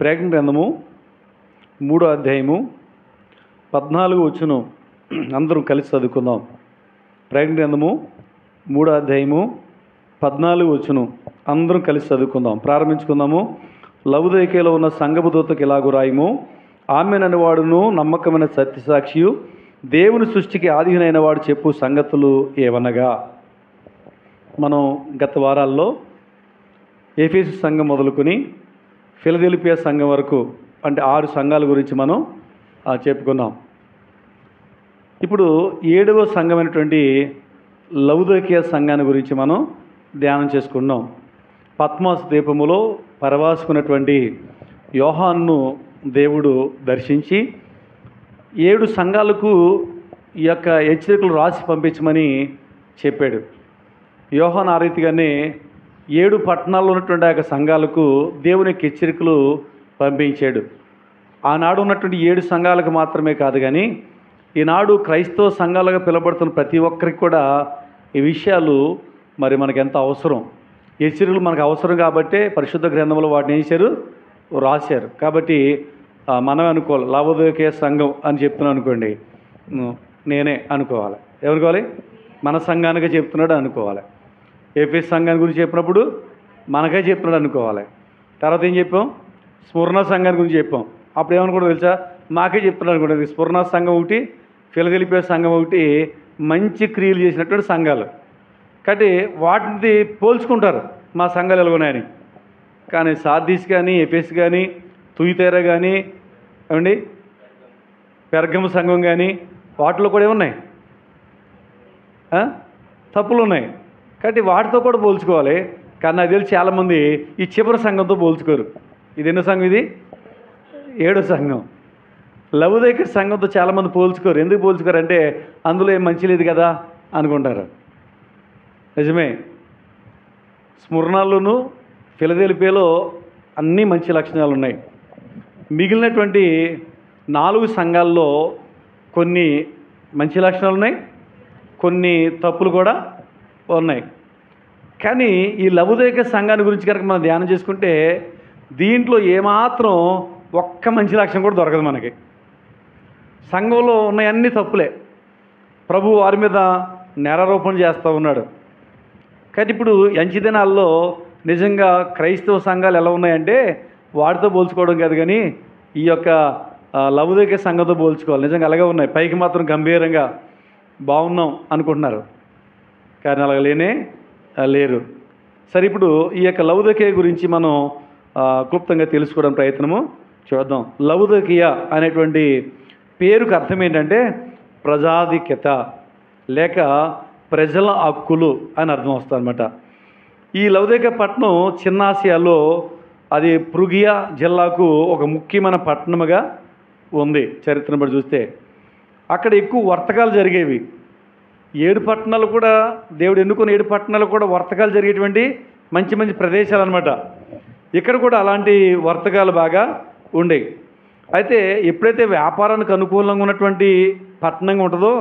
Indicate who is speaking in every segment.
Speaker 1: ప్రకటన గ్రంథము 3వ అధ్యాయము 14 వచనం అందరూ కలిసి చదువుకుందాం. ప్రకటన గ్రంథము 3వ అధ్యాయము 14 వచనం అందరం కలిసి చదువుకుందాం. ప్రారంభించుకుందాము. లవొదికయలో ఉన్న సంఘపు దూతకు ఇలాగు రాయము. ఆమెనని వాడును నమ్మకమైన సత్యసాక్షియు దేవుని సృష్టికి ఆదిహీనైన వాడు చెప్పు సంగతులు ఏవనగా. మనం గత వారాల్లో ఎఫెసు సంఘం మొదలుకొని ఫిలదెల్ఫియా సంఘం వరకు అంటే 6 సంఘాల గురించి మనం చెప్పుకున్నాం. ఇప్పుడు 7వ సంఘమైనటువంటి లవొదికయ సంఘాన్ని గురించి మనం ధ్యానం చేసుకున్నాం. పత్మస్ ద్వీపములో పరవాసుకున్నటువంటి యోహాన్ను దేవుడు దర్శించి 7 సంఘాలకు ఈ యొక్క హెచ్చరికలు రాసి పంపించమని చెప్పాడు. యోహాను ఆ రీతిగానే 7 పట్టణాల్లో ఉన్నటువంటి ఆ యొక్క సంఘాలకు దేవుని యొక్క హెచ్చరికలు పంపించాడు. ఆనాడు ఉన్నటువంటి 7 సంఘాలకు మాత్రమే కాదు, కానీ ఈనాడు క్రైస్తవ సంఘాలుగా పిలువబడుతున్న ప్రతి ఒక్కరికి కూడా ఈ విషయాలు మరి మనకు ఎంత అవసరం. హెచ్చరికలు మనకు అవసరం కాబట్టి పరిశుద్ధ గ్రంథంలో వాటిని ఏం చేశారు, రాశారు. కాబట్టి మనం అనుకోవాలి, లవొదికయ సంఘం అని చెప్తున్నాను అనుకోండి, నేనే అనుకోవాలి. ఏమనుకోవాలి? మన సంఘానికే చెప్తున్నాడు అనుకోవాలి. ఎఫెసు సంఘాన్ని గురించి చెప్పినప్పుడు మనకే చెప్తున్నాడు అనుకోవాలి. తర్వాత ఏం చెప్పాం? స్మరణ సంఘాన్ని గురించి చెప్పాం. అప్పుడు ఏమనుకుంటా తెలుసా, మాకే చెప్తున్నాడు అనుకుంటుంది. స్మరణ సంఘం ఒకటి, ఫిలదెల్ఫియా సంఘం ఒకటి మంచి క్రియలు చేసినటువంటి సంఘాలు. కాబట్టి వాటిని పోల్చుకుంటారు మా సంఘాలు ఎలాగున్నాయని. కానీ సార్దీస్ కానీ, ఎఫెసు కానీ, తుయతైర కానీ, ఏమండి పెర్గము సంఘం కానీ వాటిలో కూడా ఏమున్నాయి, తప్పులు ఉన్నాయి. కాబట్టి వాటితో కూడా పోల్చుకోవాలి. కానీ నాకు తెలిసి చాలామంది ఈ చివరి సంఘంతో పోల్చుకోరు. ఇది ఎన్నో సంఘం? ఇది 7వ సంఘం. లవొదికయ సంఘంతో చాలామంది పోల్చుకోరు. ఎందుకు పోల్చుకోరు అంటే అందులో ఏం మంచి లేదు కదా అనుకుంటారు. నిజమే, స్మరణలోను ఫిలదెల్ఫియాలో అన్నీ మంచి లక్షణాలు ఉన్నాయి. మిగిలినటువంటి 4 సంఘాల్లో కొన్ని మంచి లక్షణాలు ఉన్నాయి, కొన్ని తప్పులు కూడా ఉన్నాయి. కానీ ఈ లవొదికయ సంఘాన్ని గురించి కనుక మనం ధ్యానం చేసుకుంటే దీంట్లో ఏమాత్రం ఒక్క మంచి లక్షణం కూడా దొరకదు మనకి. సంఘంలో ఉన్న అన్ని తప్పులే. ప్రభు వారి మీద నేరారోపణ చేస్తూ ఉన్నాడు. కానీ ఇప్పుడు ఎంచి దినాల్లో నిజంగా క్రైస్తవ సంఘాలు ఎలా ఉన్నాయంటే వాటితో పోల్చుకోవడం కాదు, కానీ ఈ యొక్క లవొదికయ సంఘంతో పోల్చుకోవాలి. నిజంగా అలాగే ఉన్నాయి. పైకి మాత్రం గంభీరంగా బాగున్నాం అనుకుంటున్నారు, కానీ అలాగ లేరు. సరే, ఇప్పుడు ఈ యొక్క లవొదికయ గురించి మనం క్లుప్తంగా తెలుసుకోవడం ప్రయత్నము చూద్దాం. లవొదికయ అనేటువంటి పేరుకు అర్థం ఏంటంటే ప్రజాధిక్యత లేక ప్రజల హక్కులు అని అర్థం వస్తుంది అనమాట. ఈ లవొదికయ పట్టణం చిన్న ఆసియాలో అది ఫ్రుగియా జిల్లాకు ఒక ముఖ్యమైన పట్టణముగా ఉంది. చరిత్రను బట్టి చూస్తే అక్కడ ఎక్కువ వర్తకాలు జరిగేవి. 7 పట్టణాలు కూడా దేవుడు ఎన్నుకున్న 7 పట్టణాలు కూడా వర్తకాలు జరిగేటువంటి మంచి మంచి ప్రదేశాలు అనమాట. ఇక్కడ కూడా అలాంటి వర్తకాలు బాగా ఉండేవి. అయితే ఎప్పుడైతే వ్యాపారానికి అనుకూలంగా ఉన్నటువంటి పట్టణంగా ఉంటుందో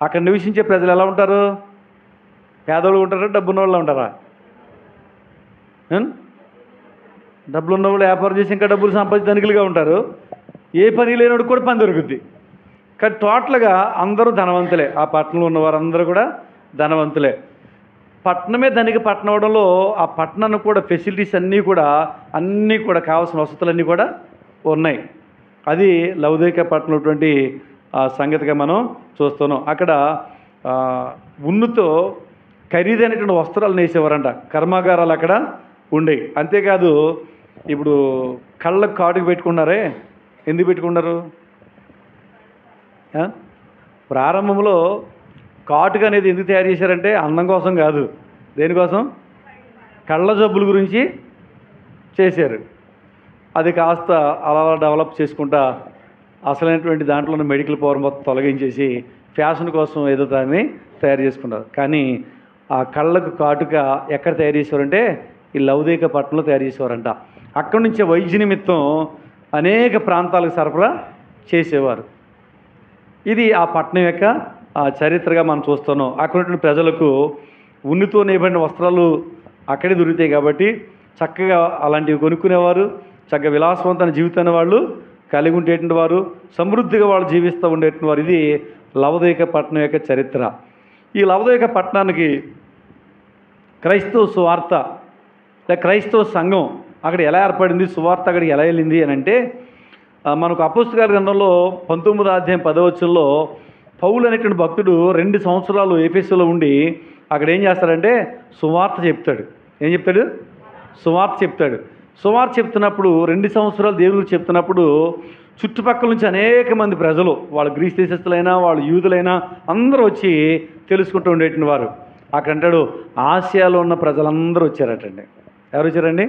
Speaker 1: అక్కడ నివసించే ప్రజలు ఎలా ఉంటారు? పేదోళ్ళు ఉంటారా, డబ్బున్న వాళ్ళు ఉంటారా? డబ్బులు ఉన్నవాళ్ళు వ్యాపారం చేసి ఇంకా డబ్బులు సంపాదించడానికిగా ఉంటారు. ఏ పని లేనివాడు కూడా పని దొరుకుద్ది. కానీ టోటల్గా అందరూ ధనవంతులే. ఆ పట్టణంలో ఉన్నవారందరూ కూడా ధనవంతులే. పట్టణమే ధనిక పట్టణం అవడంలో ఆ పట్టణానికి కూడా ఫెసిలిటీస్ అన్నీ కూడా కావాల్సిన వసతులన్నీ కూడా ఉన్నాయి. అది లవొదికయ పట్టణంలో ఉన్నటువంటి సంగతిగా మనం చూస్తున్నాం. అక్కడ ఉన్నతో ఖరీదైనటువంటి వస్త్రాలు నేసేవారంట. కర్మాగారాలు అక్కడ ఉండేవి. అంతేకాదు, ఇప్పుడు కళ్ళకు కాటుకు పెట్టుకున్నారే, ఎందుకు పెట్టుకున్నారు? ప్రారంభంలో కాటుక అనేది ఎందుకు తయారు చేశారంటే అందం కోసం కాదు. దేనికోసం? కళ్ళ జబ్బుల గురించి చేశారు. అది కాస్త అలా డెవలప్ చేసుకుంటా అసలైనటువంటి దాంట్లో ఉన్న మెడికల్ పవర్ మొత్తం తొలగించేసి ఫ్యాషన్ కోసం ఏదో దాన్ని తయారు చేసుకుంటారు. కానీ ఆ కళ్ళకు కాటుక ఎక్కడ తయారు చేసేవారంటే ఈ లవొదికయ పట్టణంలో తయారు చేసేవారంట. అక్కడి నుంచే వైద్య నిమిత్తం అనేక ప్రాంతాలకు సరఫరా చేసేవారు. ఇది ఆ పట్టణం యొక్క చరిత్రగా మనం చూస్తున్నాం. అక్కడ ఉన్నటువంటి ప్రజలకు ఉన్నితో నేయబడిన వస్త్రాలు అక్కడే దొరుకుతాయి కాబట్టి చక్కగా అలాంటివి కొనుక్కునేవారు. చక్కగా విలాసవంతమైన జీవితాన్ని వాళ్ళు కలిగి ఉండేటువంటి వారు, సమృద్ధిగా వాళ్ళు జీవిస్తూ ఉండేటువంటి వారు. ఇది లవదీక పట్టణం యొక్క చరిత్ర. ఈ లవదీక పట్టణానికి క్రైస్తవ సువార్త లేదా క్రైస్తవ సంఘం అక్కడ ఎలా ఏర్పడింది, సువార్త అక్కడికి ఎలా వెళ్ళింది అని అంటే, మనకు అపోస్తలుల గ్రంథంలో 19వ అధ్యాయం 10వ వచనంలో పౌలు అనేటువంటి భక్తుడు 2 సంవత్సరాలు ఎఫెసులో ఉండి అక్కడ ఏం చేస్తాడంటే సువార్త చెప్తాడు. ఏం చెప్తాడు? సువార్త చెప్తాడు. సువార్త చెప్తున్నప్పుడు 2 సంవత్సరాలు దేవుడు చెప్తున్నప్పుడు చుట్టుపక్కల నుంచి అనేక మంది ప్రజలు, వాళ్ళు గ్రీస్ దేశస్తులైనా వాళ్ళు యూదులైనా అందరూ వచ్చి తెలుసుకుంటూ ఉండేటువంటి వారు. అక్కడ అంటాడు ఆసియాలో ఉన్న ప్రజలందరూ వచ్చారటండి. ఎవరు వచ్చారండి?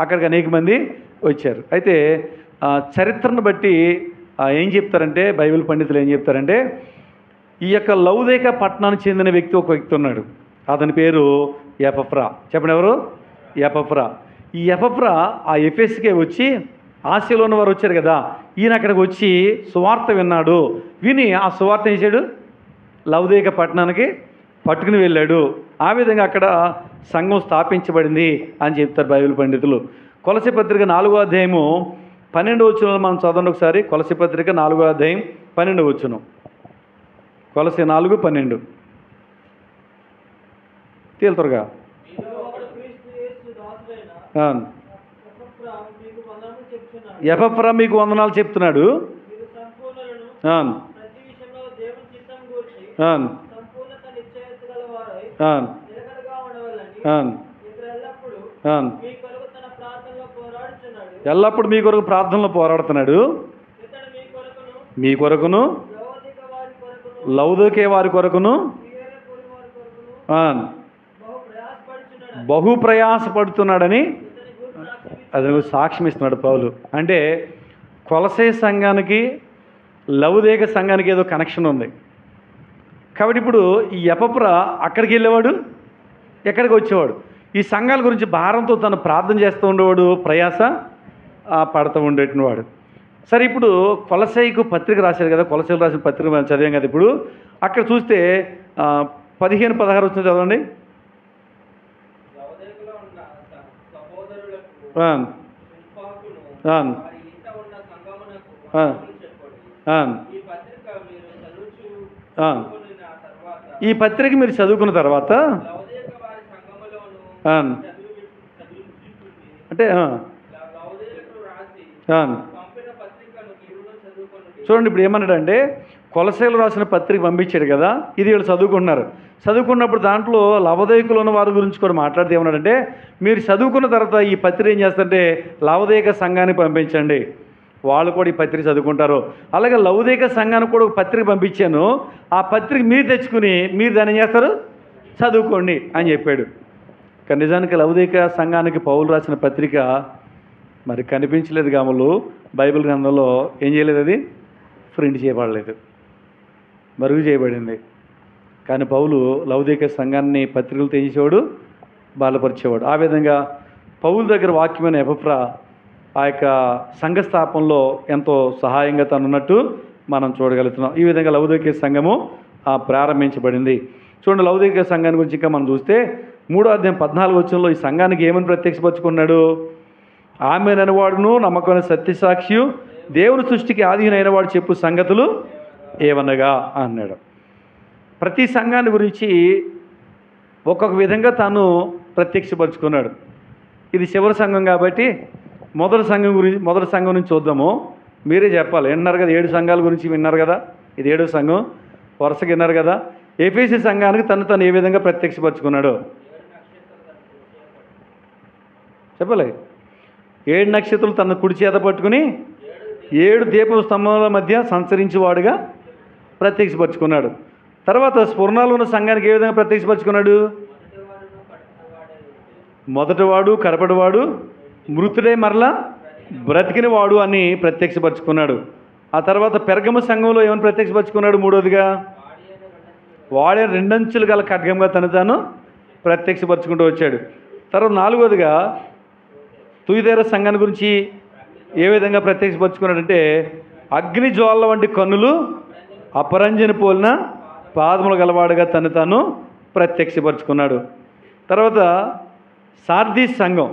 Speaker 1: అక్కడికి అనేక మంది వచ్చారు. అయితే చరిత్రను బట్టి ఏం చెప్తారంటే, బైబిల్ పండితులు ఏం చెప్తారంటే, ఈ యొక్క లవదీక పట్టణానికి చెందిన వ్యక్తి ఒక వ్యక్తి ఉన్నాడు. అతని పేరు ఎపఫ్రా. చెప్పండి, ఎవరు? ఎపఫ్రా. ఈ ఎపఫ్రా ఆ ఎఫెస్కే వచ్చి, ఆసియాలో ఉన్న వారు వచ్చారు కదా, ఈయన అక్కడికి వచ్చి సువార్త విన్నాడు. విని ఆ సువార్త ఏం చేశాడు? లవదీక పట్టణానికి పట్టుకుని వెళ్ళాడు. ఆ విధంగా అక్కడ సంఘం స్థాపించబడింది అని చెప్తారు బైబిల్ పండితులు. కొలసీ పత్రిక 4వ అధ్యాయము 12వ వచనంలో మనం చదవండి ఒకసారి. కొలసీ పత్రిక 4వ అధ్యాయం 12వ వచనం. కొలసీ 4:12 తేలుతారుగా. ఎపఫ్రా మీకు వందనాలు చెప్తున్నాడు. ఎల్లప్పుడు మీ కొరకు ప్రార్థనలో పోరాడుతున్నాడు. మీ కొరకును లవదీక వారి కొరకును బహు ప్రయాసపడుతున్నాడని అది సాక్ష్యం ఇస్తున్నాడు పౌలు. అంటే కొలసే సంఘానికి లవదీక సంఘానికి ఏదో కనెక్షన్ ఉంది కాబట్టి ఇప్పుడు ఈ ఎపఫ్రా అక్కడికి వెళ్ళేవాడు, ఎక్కడికి వచ్చేవాడు. ఈ సంఘాల గురించి భారంతో తను ప్రార్థన చేస్తూ ఉండేవాడు, ప్రయాస పడుతూ ఉండేటువంటి వాడు. సరే, ఇప్పుడు కొలసైకు పత్రిక రాశారు కదా, కొలసైలు రాసిన పత్రిక మనం చదివాం కదా. ఇప్పుడు అక్కడ చూస్తే 15-16 వచ్చిన చదవండి. ఈ పత్రిక మీరు చదువుకున్న తర్వాత అంటే చూడండి, ఇప్పుడు ఏమన్నాడంటే కొలసీలు రాసిన పత్రిక పంపించాడు కదా, ఇది వీళ్ళు చదువుకుంటున్నారు. చదువుకున్నప్పుడు దాంట్లో లవదీకలో ఉన్న వారి గురించి కూడా మాట్లాడితే ఏమన్నాడంటే, మీరు చదువుకున్న తర్వాత ఈ పత్రిక ఏం చేస్తారంటే లవదీక సంఘానికి పంపించండి, వాళ్ళు కూడా ఈ పత్రిక చదువుకుంటారు. అలాగే లవదీక సంఘానికి కూడా ఒక పత్రిక పంపించాను, ఆ పత్రిక మీరు తెచ్చుకుని మీరు దాన్ని ఏం చేస్తారు, చదువుకోండి అని చెప్పాడు. కానీ నిజానికి లవదీక సంఘానికి పౌలు రాసిన పత్రిక మరి కనిపించలేదు కాములు. బైబిల్ గ్రంథంలో ఏం చేయలేదు, అది ప్రింట్ చేయబడలేదు, మరుగు చేయబడింది. కానీ పౌలు లవదీక సంఘాన్ని పత్రికలతో ఏం చేసేవాడు, బలపరిచేవాడు. ఆ విధంగా పౌలు దగ్గర వాక్యమైన ఎపఫ్రా ఆ యొక్క సంఘ స్థాపనలో ఎంతో సహాయంగా తనున్నట్టు మనం చూడగలుగుతున్నాం. ఈ విధంగా లవదీక సంఘము ప్రారంభించబడింది. చూడండి, లవదీక సంఘాన్ని గురించి ఇంకా మనం చూస్తే 3వ అధ్యాయం 14వ వచనంలో ఈ సంఘానికి ఏమని ప్రత్యక్షపరుచుకున్నాడు? ఆమెనైనవాడును నమ్మకమైన సత్యసాక్షియు దేవుని సృష్టికి ఆధీనైన వాడు చెప్పు సంగతులు ఏమనగా అన్నాడు. ప్రతి సంఘాన్ని గురించి ఒక్కొక్క విధంగా తాను ప్రత్యక్షపరుచుకున్నాడు. ఇది చివరి సంఘం కాబట్టి మొదటి సంఘం నుంచి చూద్దాము. మీరే చెప్పాలి. విన్నారు కదా, 7 సంఘాల గురించి విన్నారు కదా, ఇది 7వ సంఘం వరుసగా విన్నారు కదా. ఎఫెసీ సంఘానికి తను ఏ విధంగా ప్రత్యక్షపరుచుకున్నాడు చెప్పలే. 7 నక్షత్రాలు తన కుడి చేత పట్టుకుని 7 దీప స్తంభాల మధ్య సంచరించేవాడుగా ప్రత్యక్షపరుచుకున్నాడు. తర్వాత స్ఫురణాలు ఉన్న సంఘానికి ఏ విధంగా ప్రత్యక్షపరుచుకున్నాడు? మొదటివాడు కడపటివాడు మృతుడే మరలా బ్రతికిన వాడు అని ప్రత్యక్షపరుచుకున్నాడు. ఆ తర్వాత పెర్గమ సంఘంలో ఏమని ప్రత్యక్షపరుచుకున్నాడు? 3వదిగా వాడే 2 అంచులు గల ఖడ్గంగా తాను ప్రత్యక్షపరుచుకుంటూ వచ్చాడు. తర్వాత 4వదిగా తుయదేర సంఘాన్ని గురించి ఏ విధంగా ప్రత్యక్షపరుచుకున్నాడంటే అగ్ని జ్వాల వంటి కన్నులు అపరంజన పోలిన పాదములు గలవాడుగా తాను ప్రత్యక్షపరుచుకున్నాడు. తర్వాత సార్దీస్ సంఘం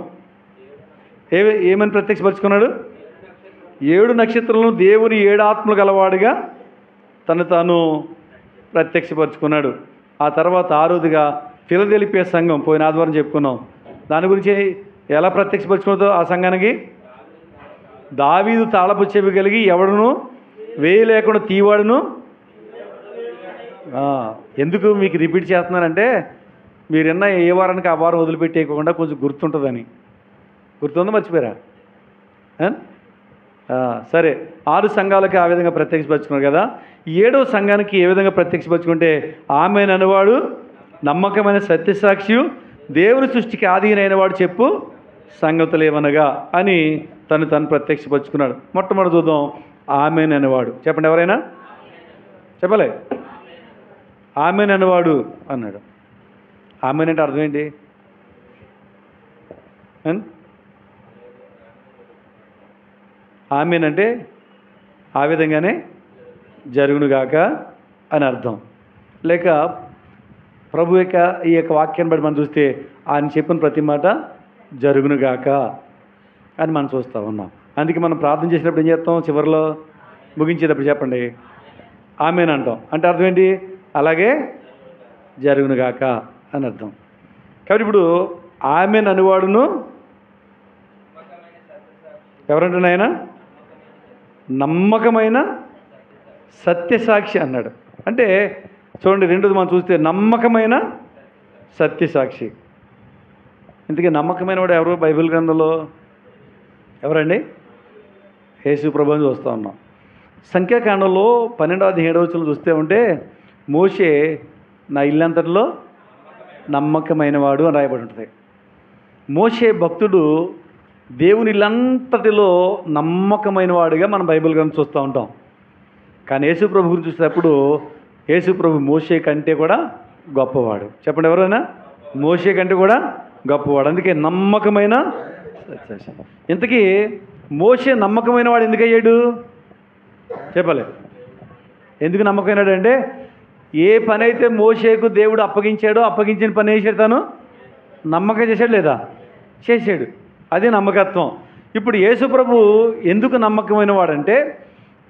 Speaker 1: ఏమని ప్రత్యక్షపరుచుకున్నాడు? 7 నక్షత్రాలను దేవుని 7 ఆత్మలు గలవాడుగా తను తాను ప్రత్యక్షపరుచుకున్నాడు. ఆ తర్వాత 6వదిగా ఫిలదెల్ఫియా సంఘం పోయిన ఆదివారం చెప్పుకున్నాం. దాని గురించి ఎలా ప్రత్యక్షపరుచుకున్నదో ఆ సంఘానికి దావీదు తాళపు చెవి కలిగి ఎవడును వేయి లేకుండా తీవాడును. ఎందుకు మీకు రిపీట్ చేస్తున్నానంటే మీరున్న ఏ వారానికి ఆ వారం వదిలిపెట్టేయకుండా కొంచెం గుర్తుంటుందని. గుర్తుందో మర్చిపోయారా? సరే, 6 సంఘాలకి ఆ విధంగా ప్రత్యక్షపరుచుకున్నారు కదా. 7వ సంఘానికి ఏ విధంగా ప్రత్యక్షపరుచుకుంటే ఆమెను అనేవాడు నమ్మకమైన సత్యసాక్షి, దేవుని సృష్టికి ఆధీనైన వాడు చెప్పు సంగతులు ఏమనగా అని తను ప్రత్యక్షపరుచుకున్నాడు. మొట్టమొదటి చూద్దాం. ఆమెను అనేవాడు. చెప్పండి, ఎవరైనా చెప్పలే. ఆమెను అనేవాడు అన్నాడు. ఆమెను అంటే అర్థం ఏంటి? ఆమెనంటే ఆ విధంగానే జరుగునుగాక అని అర్థం. లేక ప్రభు ఈ యొక్క వాక్యాన్ని బట్టి మనం చూస్తే ఆయన చెప్పిన ప్రతి మాట జరుగునుగాక అని మనం చూస్తూ ఉన్నాం. అందుకే మనం ప్రార్థన చేసినప్పుడు ఏం చేస్తాం? చివరిలో ముగించేటప్పుడు చెప్పండి ఆమెను అంటాం. అంటే అర్థం ఏంటి? అలాగే జరుగునుగాక అని అర్థం. కాబట్టి ఇప్పుడు ఆమెను అనువాడును ఎవరంటే ఆయన నమ్మకమైన సత్యసాక్షి అన్నాడు. అంటే చూడండి, రెండోది మనం చూస్తే నమ్మకమైన సత్యసాక్షి. ఇంతకీ నమ్మకమైన వాడు ఎవరు బైబిల్ గ్రంథంలో? ఎవరండి? యేసు ప్రభువుని చూస్తూ ఉన్నాం. సంఖ్యాకాండంలో 12-17 చూస్తే ఉంటే మోషే నా ఇల్లంతటిలో నమ్మకమైన వాడు అని రాయబడి ఉంటుంది. మోషే భక్తుడు దేవుని ఇల్లంతటిలో నమ్మకమైన వాడుగా మనం బైబిల్ గ్రంథం చూస్తూ ఉంటాం. కానీ యేసు ప్రభు గురించి చూసేటప్పుడు యేసు ప్రభు మోషే కంటే కూడా గొప్పవాడు. చెప్పండి, ఎవరైనా మోషే కంటే కూడా గొప్పవాడు. అందుకే నమ్మకమైన. ఇంతకీ మోషే నమ్మకమైన వాడు ఎందుకు అయ్యాడు? చెప్పలే. ఎందుకు నమ్మకమైనాడు అంటే ఏ పని అయితే మోషేకు దేవుడు అప్పగించాడో అప్పగించిన పని చేశాడు, తను నమ్మకం చేశాడు లేదా? చేశాడు. అదే నమ్మకత్వం. ఇప్పుడు యేసు ప్రభు ఎందుకు నమ్మకమైన వాడంటే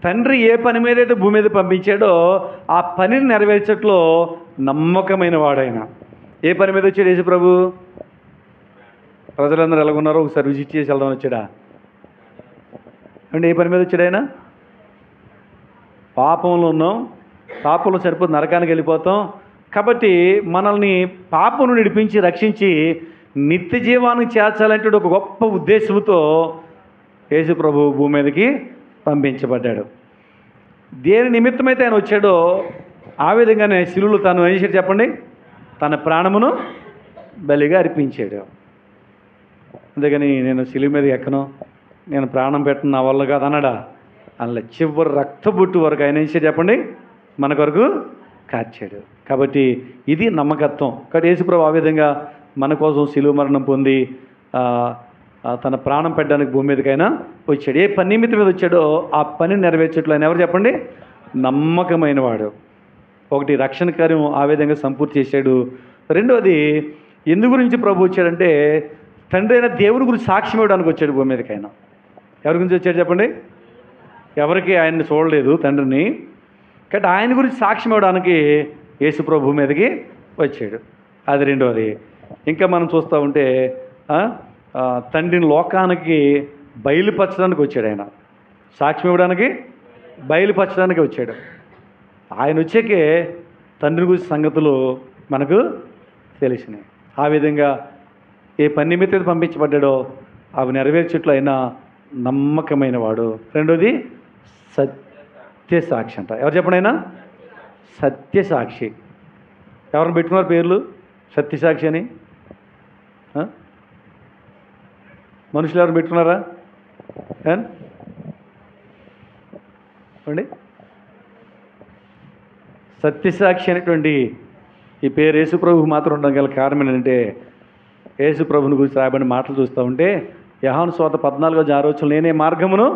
Speaker 1: తండ్రి ఏ పని మీద అయితే భూమి మీద పంపించాడో ఆ పనిని నెరవేర్చట్లో నమ్మకమైన వాడైనా. ఏ పని మీద వచ్చాడు యేసు ప్రభు? ప్రజలందరూ ఎలాగున్నారో ఒకసారి విజిట్ చేసి వెళ్దామని వచ్చాడా? అంటే ఏ పని మీద వచ్చాడు ఆయన? పాపంలో ఉన్నాం, పాపంలో సరిపోతే నరకానికి వెళ్ళిపోతాం. కాబట్టి మనల్ని పాపం నుండి విడిపించి రక్షించి నిత్య జీవానికి చేర్చాలంటే ఒక గొప్ప ఉద్దేశంతో యేసు ప్రభు భూమి మీదకి పంపించబడ్డాడు. దేని నిమిత్తమైతే ఆయన వచ్చాడో ఆ విధంగానే శిలువలో తను ఏం చేశాడు చెప్పండి? తన ప్రాణమును బలిగా అర్పించాడు. అందుకని నేను శిలువ మీద ఎక్కను, నేను ప్రాణం పెట్టను, నా వల్ల కాదు అన్నాడా? అందులో చివరి రక్తబొట్టు వరకు ఆయన ఏం చేశాడు చెప్పండి? మన కొరకు కార్చాడు. కాబట్టి ఇది నమ్మకత్వం. కాబట్టి యేసుప్రభు ఆ విధంగా మన కోసం శిలువ మరణం పొంది తన ప్రాణం పెట్టడానికి భూమి మీదకైనా వచ్చాడు. ఏ పని నిమిత్తం మీద వచ్చాడో ఆ పని నెరవేర్చట్లు ఆయన ఎవరు చెప్పండి? నమ్మకమైన వాడు. ఒకటి, రక్షణ కార్యం ఆ విధంగా సంపూర్తి చేశాడు. రెండవది, ఎందు గురించి ప్రభు వచ్చాడంటే తండ్రి అయిన దేవుని గురించి సాక్ష్యం ఇవ్వడానికి వచ్చాడు భూమి మీదకైనా. ఎవరి గురించి వచ్చాడు చెప్పండి? ఎవరికి ఆయన్ని చూడలేదు తండ్రిని, కాబట్టి ఆయన గురించి సాక్ష్యం ఇవ్వడానికి యేసు ప్రభు భూమి మీదకి వచ్చాడు. అది రెండవది. ఇంకా మనం చూస్తూ ఉంటే తండ్రిని లోకానికి బయలుపరచడానికి వచ్చాడు ఆయన. సాక్ష్యం ఇవ్వడానికి, బయలుపరచడానికి వచ్చాడు. ఆయన వచ్చాకే తండ్రి గురించి సంగతులు మనకు తెలిసినాయి. ఆ విధంగా ఏ పని నిమిత్తం పంపించబడ్డాడో అవి నెరవేర్చట్లు అయినా నమ్మకమైన వాడు. రెండోది సత్యసాక్షి అంట. ఎవరు చెప్పండి? అయినా సత్యసాక్షి. ఎవరిని పెట్టుకున్నారు పేర్లు సత్యసాక్షి అని? మనుషులు ఎవరు పెట్టుకున్నారా అండి? సత్యసాక్షి అనేటువంటి ఈ పేరు యేసుప్రభుకు మాత్రం ఉండడం గల కారణం ఏంటంటే యేసుప్రభుని గురించి రాయబడిన మాటలు చూస్తూ ఉంటే యోహాను సువార్త 14:6 నేనే మార్గమును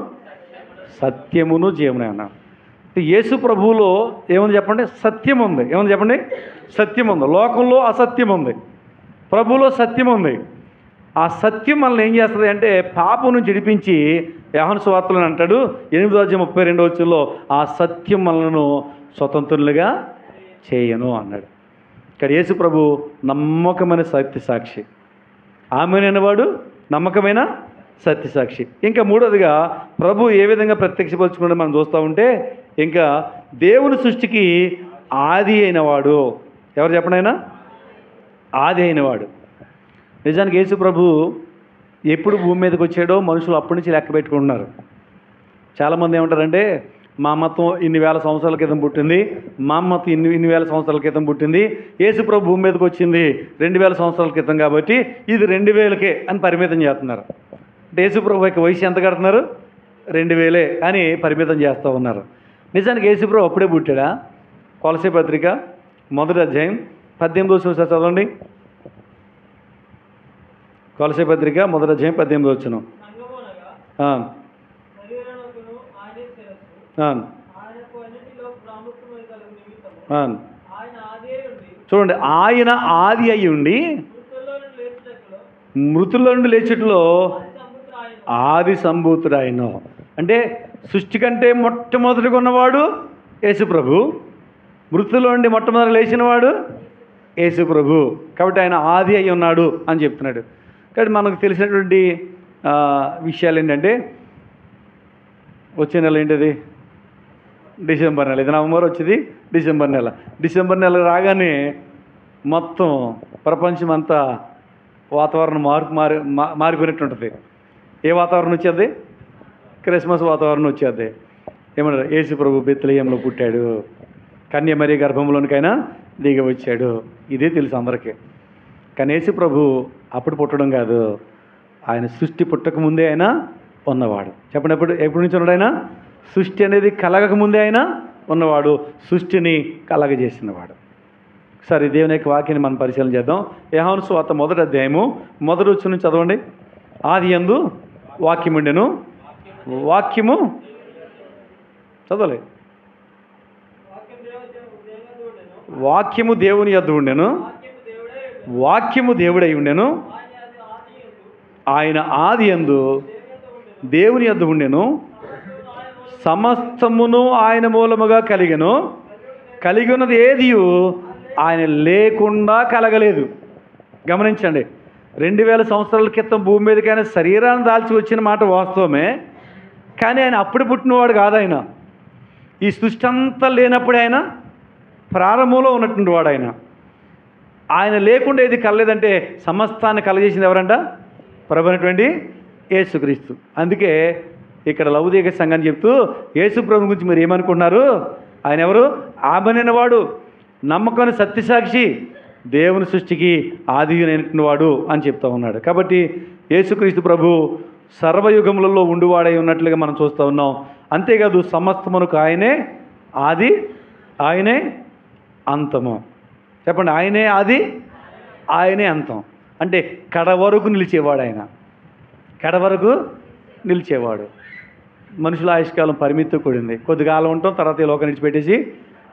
Speaker 1: సత్యమును జీవనే అన్నాను. యేసు ప్రభువులో ఏముంది చెప్పండి? సత్యం ఉంది. ఏముంది చెప్పండి? సత్యం ఉంది. లోకంలో అసత్యం ఉంది, ప్రభువులో సత్యం ఉంది. ఆ సత్యం మనల్ని ఏం చేస్తుంది అంటే పాపం నుంచి విడిపించి, యోహాను సువార్తలో అంటాడు 8:32 ఆ సత్యం మనలను స్వతంత్రులుగా చేయను అన్నాడు. ఇక్కడ యేసు ప్రభు నమ్మకమైన సత్యసాక్షి, ఆమెనైనవాడు నమ్మకమైన సత్యసాక్షి. ఇంకా మూడోదిగా ప్రభు ఏ విధంగా ప్రత్యక్షపరుచుకుంటే మనం చూస్తూ ఉంటే, ఇంకా దేవుని సృష్టికి ఆది అయినవాడు. ఎవరు చెప్పండి? ఆయన ఆది అయినవాడు. నిజానికి యేసు ప్రభు ఎప్పుడు భూమి మీదకి వచ్చాడో మనుషులు అప్పటి నుంచి లెక్క పెట్టుకుంటున్నారు. చాలామంది ఏమంటారంటే, మా మతం ఇన్ని వేల సంవత్సరాల క్రితం పుట్టింది, మా మతం ఇన్ని వేల సంవత్సరాల క్రితం పుట్టింది, యేసు ప్రభు భూమి మీదకి వచ్చింది 2000 సంవత్సరాల క్రితం కాబట్టి ఇది 2000కే అని పరిమితం చేస్తున్నారు. అంటే యేసు ప్రభు యొక్క వయసు ఎంత కడుతున్నారు? 2000 అని పరిమితం చేస్తూ ఉన్నారు. నిజానికి యేసు ప్రభు అప్పుడే పుట్టాడా? కొలసీ పత్రిక 1:18 చదవండి. కొలసీ పత్రిక 1:18. చూడండి, ఆయన ఆది అయి ఉండి మృతుల్లో నుండి లేచుట్లో ఆది సంభూతుడు ఆయన. అంటే సృష్టి కంటే మొట్టమొదటిగా ఉన్నవాడు యేసు ప్రభు, మృతుల్లో నుండి మొట్టమొదటి లేచినవాడు యేసు ప్రభు. కాబట్టి ఆయన ఆది అయి ఉన్నాడు అని చెప్తున్నాడు. కాబట్టి మనకు తెలిసినటువంటి విషయాలు ఏంటంటే, వచ్చే నెల ఏంటిది? డిసెంబర్ నెల. ఇది నవంబర్, వచ్చేది డిసెంబర్ నెల. డిసెంబర్ నెల రాగానే మొత్తం ప్రపంచం అంతా వాతావరణం మారిపోయినట్టు ఉంటుంది. ఏ వాతావరణం వచ్చేది? క్రిస్మస్ వాతావరణం వచ్చేది. ఏమన్నారు? యేసు ప్రభు బెత్లెహేంలో పుట్టాడు, కన్య మరియ గర్భంలోనికైనా దిగి వచ్చాడు. ఇదే తెలుసు అందరికీ. కానీ యేసు ప్రభు అప్పుడు పుట్టడం కాదు, ఆయన సృష్టి పుట్టక ముందే ఆయన ఉన్నవాడు. చెప్పండి, ఎప్పటి నుంచి ఉన్నాడు ఆయన? సృష్టి అనేది కలగక ముందే ఆయన ఉన్నవాడు, సృష్టిని కలగజేసినవాడు. సరే, దేవుని యొక్క వాక్యాన్ని మనం పరిశీలన చేద్దాం. యోహాను సువార్త 1:1 చదవండి. ఆది యందు వాక్యముండెను, వాక్యము చదవలే, వాక్యము దేవుని యొద్ద ఉండెను, వాక్యము దేవుడై ఉండెను, ఆయన ఆది యందు దేవుని యొద్ద ఉండెను, సమస్తమును ఆయన మూలముగా కలిగెను, కలిగి ఉన్నది ఏదియు ఆయన లేకుండా కలగలేదు. గమనించండి, 2000 సంవత్సరాల క్రితం భూమి మీదకైనా శరీరాన్ని దాల్చి వచ్చిన మాట వాస్తవమే, కానీ ఆయన అప్పుడు పుట్టినవాడు కాదు. ఆయన ఈ సృష్టి అంతా లేనప్పుడు ఆయన ప్రారంభంలో ఉన్నటువంటి వాడు. ఆయన లేకుండా ఏది కలలేదంటే సమస్తాన్ని కలగజేసింది ఎవరంట? ప్రభు అయినటువంటి యేసుక్రీస్తు. అందుకే ఇక్కడ లౌదీక సంఘాన్ని చెప్తూ యేసు ప్రభు గురించి మీరు ఏమనుకుంటున్నారు? ఆయన ఎవరు? ఆమెనైనవాడు, నమ్మకమైన సత్యసాక్షి, దేవుని సృష్టికి ఆదియునైనటువంటి వాడు అని చెప్తా ఉన్నాడు. కాబట్టి యేసుక్రీస్తు ప్రభు సర్వయుగములలో ఉండువాడై ఉన్నట్లుగా మనం చూస్తూ ఉన్నాం. అంతేకాదు, సమస్తమునకు ఆయనే ఆది, ఆయనే అంతము. చెప్పండి, ఆయనే ఆది, ఆయనే అంతం. అంటే కడ వరకు నిలిచేవాడు ఆయన, కడ వరకు నిలిచేవాడు. మనుషుల ఆయుష్కాలం పరిమితితో కూడింది. కొద్దికాలం ఉంటాం, తర్వాత ఈ లోకం విడిచిపెట్టేసి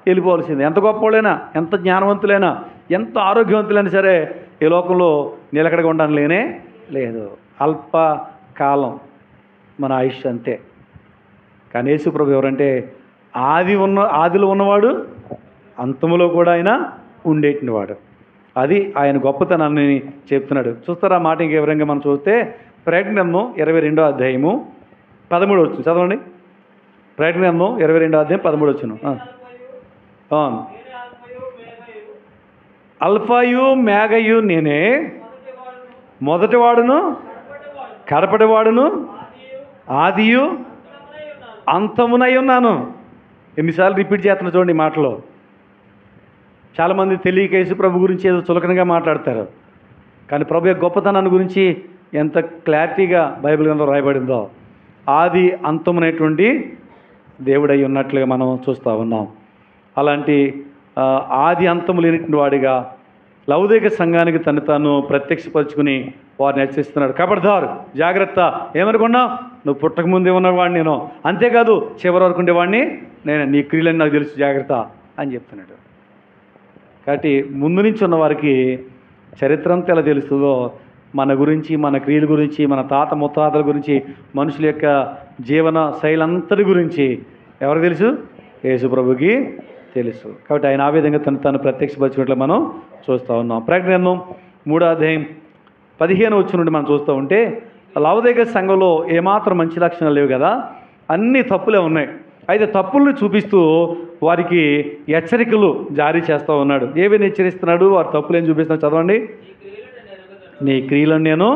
Speaker 1: వెళ్ళిపోవాల్సింది. ఎంత గొప్పవాళ్ళైనా, ఎంత జ్ఞానవంతులైనా, ఎంత ఆరోగ్యవంతులైనా సరే ఈ లోకంలో నిలకడగా ఉండడం లేనే లేదు. అల్పకాలం మన ఆయుష్ అంతే. కానీ యేసు ప్రభు ఎవరంటే ఆదిలో ఉన్నవాడు, అంతములో కూడా ఆయన ఉండేటువంటి వాడు. అది ఆయన గొప్పతనాన్ని చెప్తున్నాడు. చూస్తారా మాట ఇంక వివరంగా మనం చూస్తే, ప్రకటన గ్రంథం 22:13 చదవండి. ప్రకటన గ్రంథం 22:13. అల్ఫాయు మేఘయు నేనే, మొదటివాడును కడపటివాడును ఆదియు అంతమునై ఉన్నాను. ఎన్నిసార్లు రిపీట్ చేస్తున్నా చూడండి ఈ మాటలో. చాలామంది తెలియక యేసు ప్రభు గురించి ఏదో చులకనగా మాట్లాడతారు. కానీ ప్రభు యొక్క గొప్పతనాన్ని గురించి ఎంత క్లారిటీగా బైబిల్ గ్రంథంలో రాయబడిందో, ఆది అంతమునైనటువంటి దేవుడై ఉన్నట్లుగా మనం చూస్తూ ఉన్నాం. అలాంటి ఆది అంతము లేనటువంటి వాడిగా లౌదీక సంఘానికి తను తాను ప్రత్యక్షపరుచుకుని వారిని హెచ్చరిస్తున్నాడు. కబడ్దారు, జాగ్రత్త, ఏమనుకున్నావు? నువ్వు పుట్టకముందే ఉన్నవాడిని నేను, అంతేకాదు చివరి వరకు ఉండేవాడిని నేను, నీ క్రియలని నాకు తెలుసు, జాగ్రత్త అని చెప్తున్నాడు. కాబట్టి ముందు నుంచి ఉన్న వారికి చరిత్ర అంతా ఎలా తెలుస్తుందో మన గురించి, మన క్రియల గురించి, మన తాత ముత్తాతల గురించి, మనుషుల యొక్క జీవన శైలి అంతటి గురించి ఎవరికి తెలుసు? యేసు ప్రభుకి తెలుసు. కాబట్టి ఆయన ఆ విధంగా తను ప్రత్యక్షపరిచినట్లు మనం చూస్తూ ఉన్నాం. ప్రకటన గ్రంథం 3వ అధ్యాయం 15వ వచనం నుండి మనం చూస్తూ ఉంటే, లవొదికయ సంఘంలో ఏమాత్రం మంచి లక్షణాలు లేవు కదా, అన్ని తప్పులే ఉన్నాయి. అయితే తప్పుల్ని చూపిస్తూ వారికి హెచ్చరికలు జారీ చేస్తూ ఉన్నాడు. ఏవైనా హెచ్చరిస్తున్నాడు? వారి తప్పులు ఏం చూపిస్తున్నాడు? చదవండి. నీ క్రియలను నేను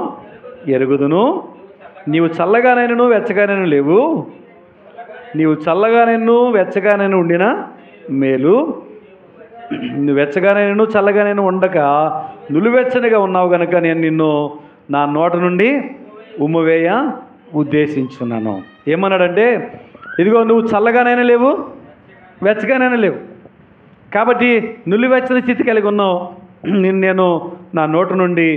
Speaker 1: ఎరుగుదును, నీవు చల్లగానైనను వెచ్చగానైనా లేవు, నీవు చల్లగానైనా వెచ్చగానైనా ఉండినా మేలు, నువ్వు వెచ్చగానైనా చల్లగానైనా ఉండక నులివెచ్చనిగా ఉన్నావు కనుక నేను నిన్ను నా నోట నుండి ఉమ్మవేయ ఉద్దేశించున్నాను. ఏమన్నాడంటే, ఇదిగో నువ్వు చల్లగానైనా లేవు, వెచ్చగానైనా లేవు, కాబట్టి నులివెచ్చని స్థితి కలిగి ఉన్నావు, నేను నా నోట నుండి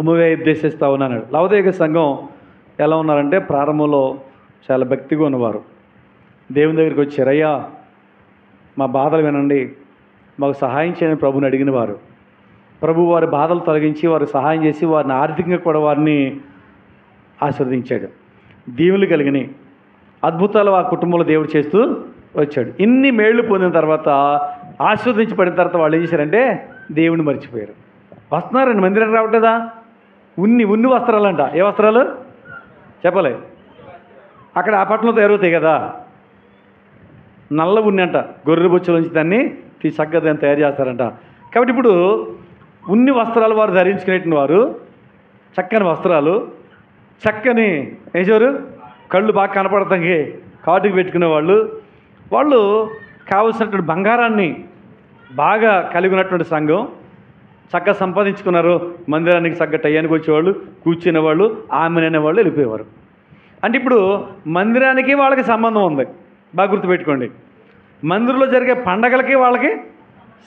Speaker 1: ఉమ్మవేయ ఉద్దేశిస్తా ఉన్నాను. లవొదికయ సంఘం ఎలా ఉన్నారంటే, ప్రారంభంలో చాలా భక్తిగా ఉన్నవారు. దేవుని దగ్గరికి వచ్చారు, అయ్యా మా బాధలు వినండి, మాకు సహాయం చేయని ప్రభుని అడిగిన వారు. ప్రభు వారి బాధలు తొలగించి వారికి సహాయం చేసి వారిని ఆర్థికంగా కూడా వారిని ఆశీర్వదించాడు. దీవులు కలిగినాయి, అద్భుతాలు ఆ కుటుంబంలో దేవుడు చేస్తూ వచ్చాడు. ఇన్ని మేళ్లు పొందిన తర్వాత, ఆశీర్వదించబడిన తర్వాత వాళ్ళు ఏం చేశారంటే దేవుని మర్చిపోయారు. వస్తున్నారండి, మందిరానికి రావట్లేదా? ఉన్ని వస్త్రాలంట. ఏ వస్త్రాలు చెప్పలే? అక్కడ ఆ పట్టణంలో తయారవుతాయి కదా, నల్ల ఉన్ని అంట, గొర్రె బొచ్చులోంచి దాన్ని చక్కగా దాన్ని తయారు చేస్తారంట. కాబట్టి ఇప్పుడు ఉన్ని వస్త్రాలు వారు ధరించుకునేటువంటి వారు, చక్కని వస్త్రాలు, చక్కని వేసేవారు, కళ్ళు బాగా కనపడతానికి కాటుకు పెట్టుకునే వాళ్ళు కావలసినటువంటి బంగారాన్ని బాగా కలిగి ఉన్నటువంటి సంఘం, చక్కగా సంపాదించుకున్నారు. మందిరానికి చక్కగా టయానికి వచ్చేవాళ్ళు, కూర్చునేవాళ్ళు, ఆమెననేవాళ్ళు వెళ్ళిపోయేవారు. అంటే ఇప్పుడు మందిరానికి వాళ్ళకి సంబంధం ఉంది. బాగా గుర్తుపెట్టుకోండి. మందిరంలో జరిగే పండగలకి వాళ్ళకి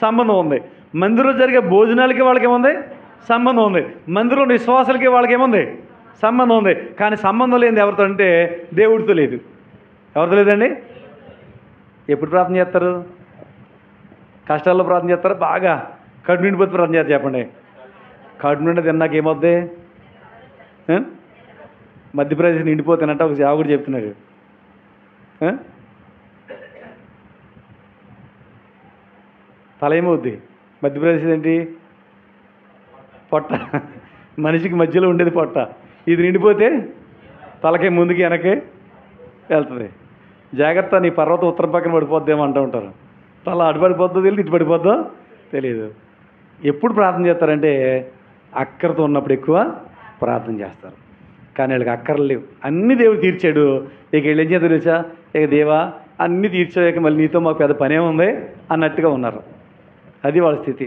Speaker 1: సంబంధం ఉంది, మందిరంలో జరిగే భోజనాలకి వాళ్ళకి ఏముంది? సంబంధం ఉంది. మందిరంలో విశ్వాసాలకి వాళ్ళకి ఏముంది? సంబంధం ఉంది. కానీ సంబంధం లేనిది ఎవరితో అంటే దేవుడితో లేదు. ఎవరితో లేదండి? ఎప్పుడు ప్రార్థన చేస్తారు? కష్టాల్లో ప్రార్థన చేస్తారా? బాగా కడుపు నిండిపోతే ప్రార్థన చేస్తారు? చెప్పండి. కడుపు నిండి తిన్నాక ఏమవుద్ది? మధ్యప్రదేశ్ నిండిపోతానంట ఒక సేవకుడు చెప్తున్నాడు. తల ఏమవుద్ది? మధ్యప్రదేశ్ ఏంటి? పొట్ట. మనిషికి మధ్యలో ఉండేది పొట్ట. ఇది నిండిపోతే తలకే ముందుకి వెనకే వెళ్తుంది. జాగ్రత్త, నీ పర్వతం ఉత్తరం పక్కన పడిపోద్దేమో అంటూ ఉంటారు. తల అటు పడిపోద్దో తెలియదు, ఇటు పడిపోద్దో తెలియదు. ఎప్పుడు ప్రార్థన చేస్తారంటే అక్కరతో ఉన్నప్పుడు ఎక్కువ ప్రార్థన చేస్తారు. కానీ వీళ్ళకి అక్కర్లు లేవు, అన్నీ దేవుడు తీర్చాడు. ఇక వీళ్ళు ఏం చేస్తారు తెలుసా? ఇక దేవా అన్నీ తీర్చాక మళ్ళీ నీతో మాకు పెద్ద పనే ఉంది అన్నట్టుగా ఉన్నారు. అది వాళ్ళ స్థితి.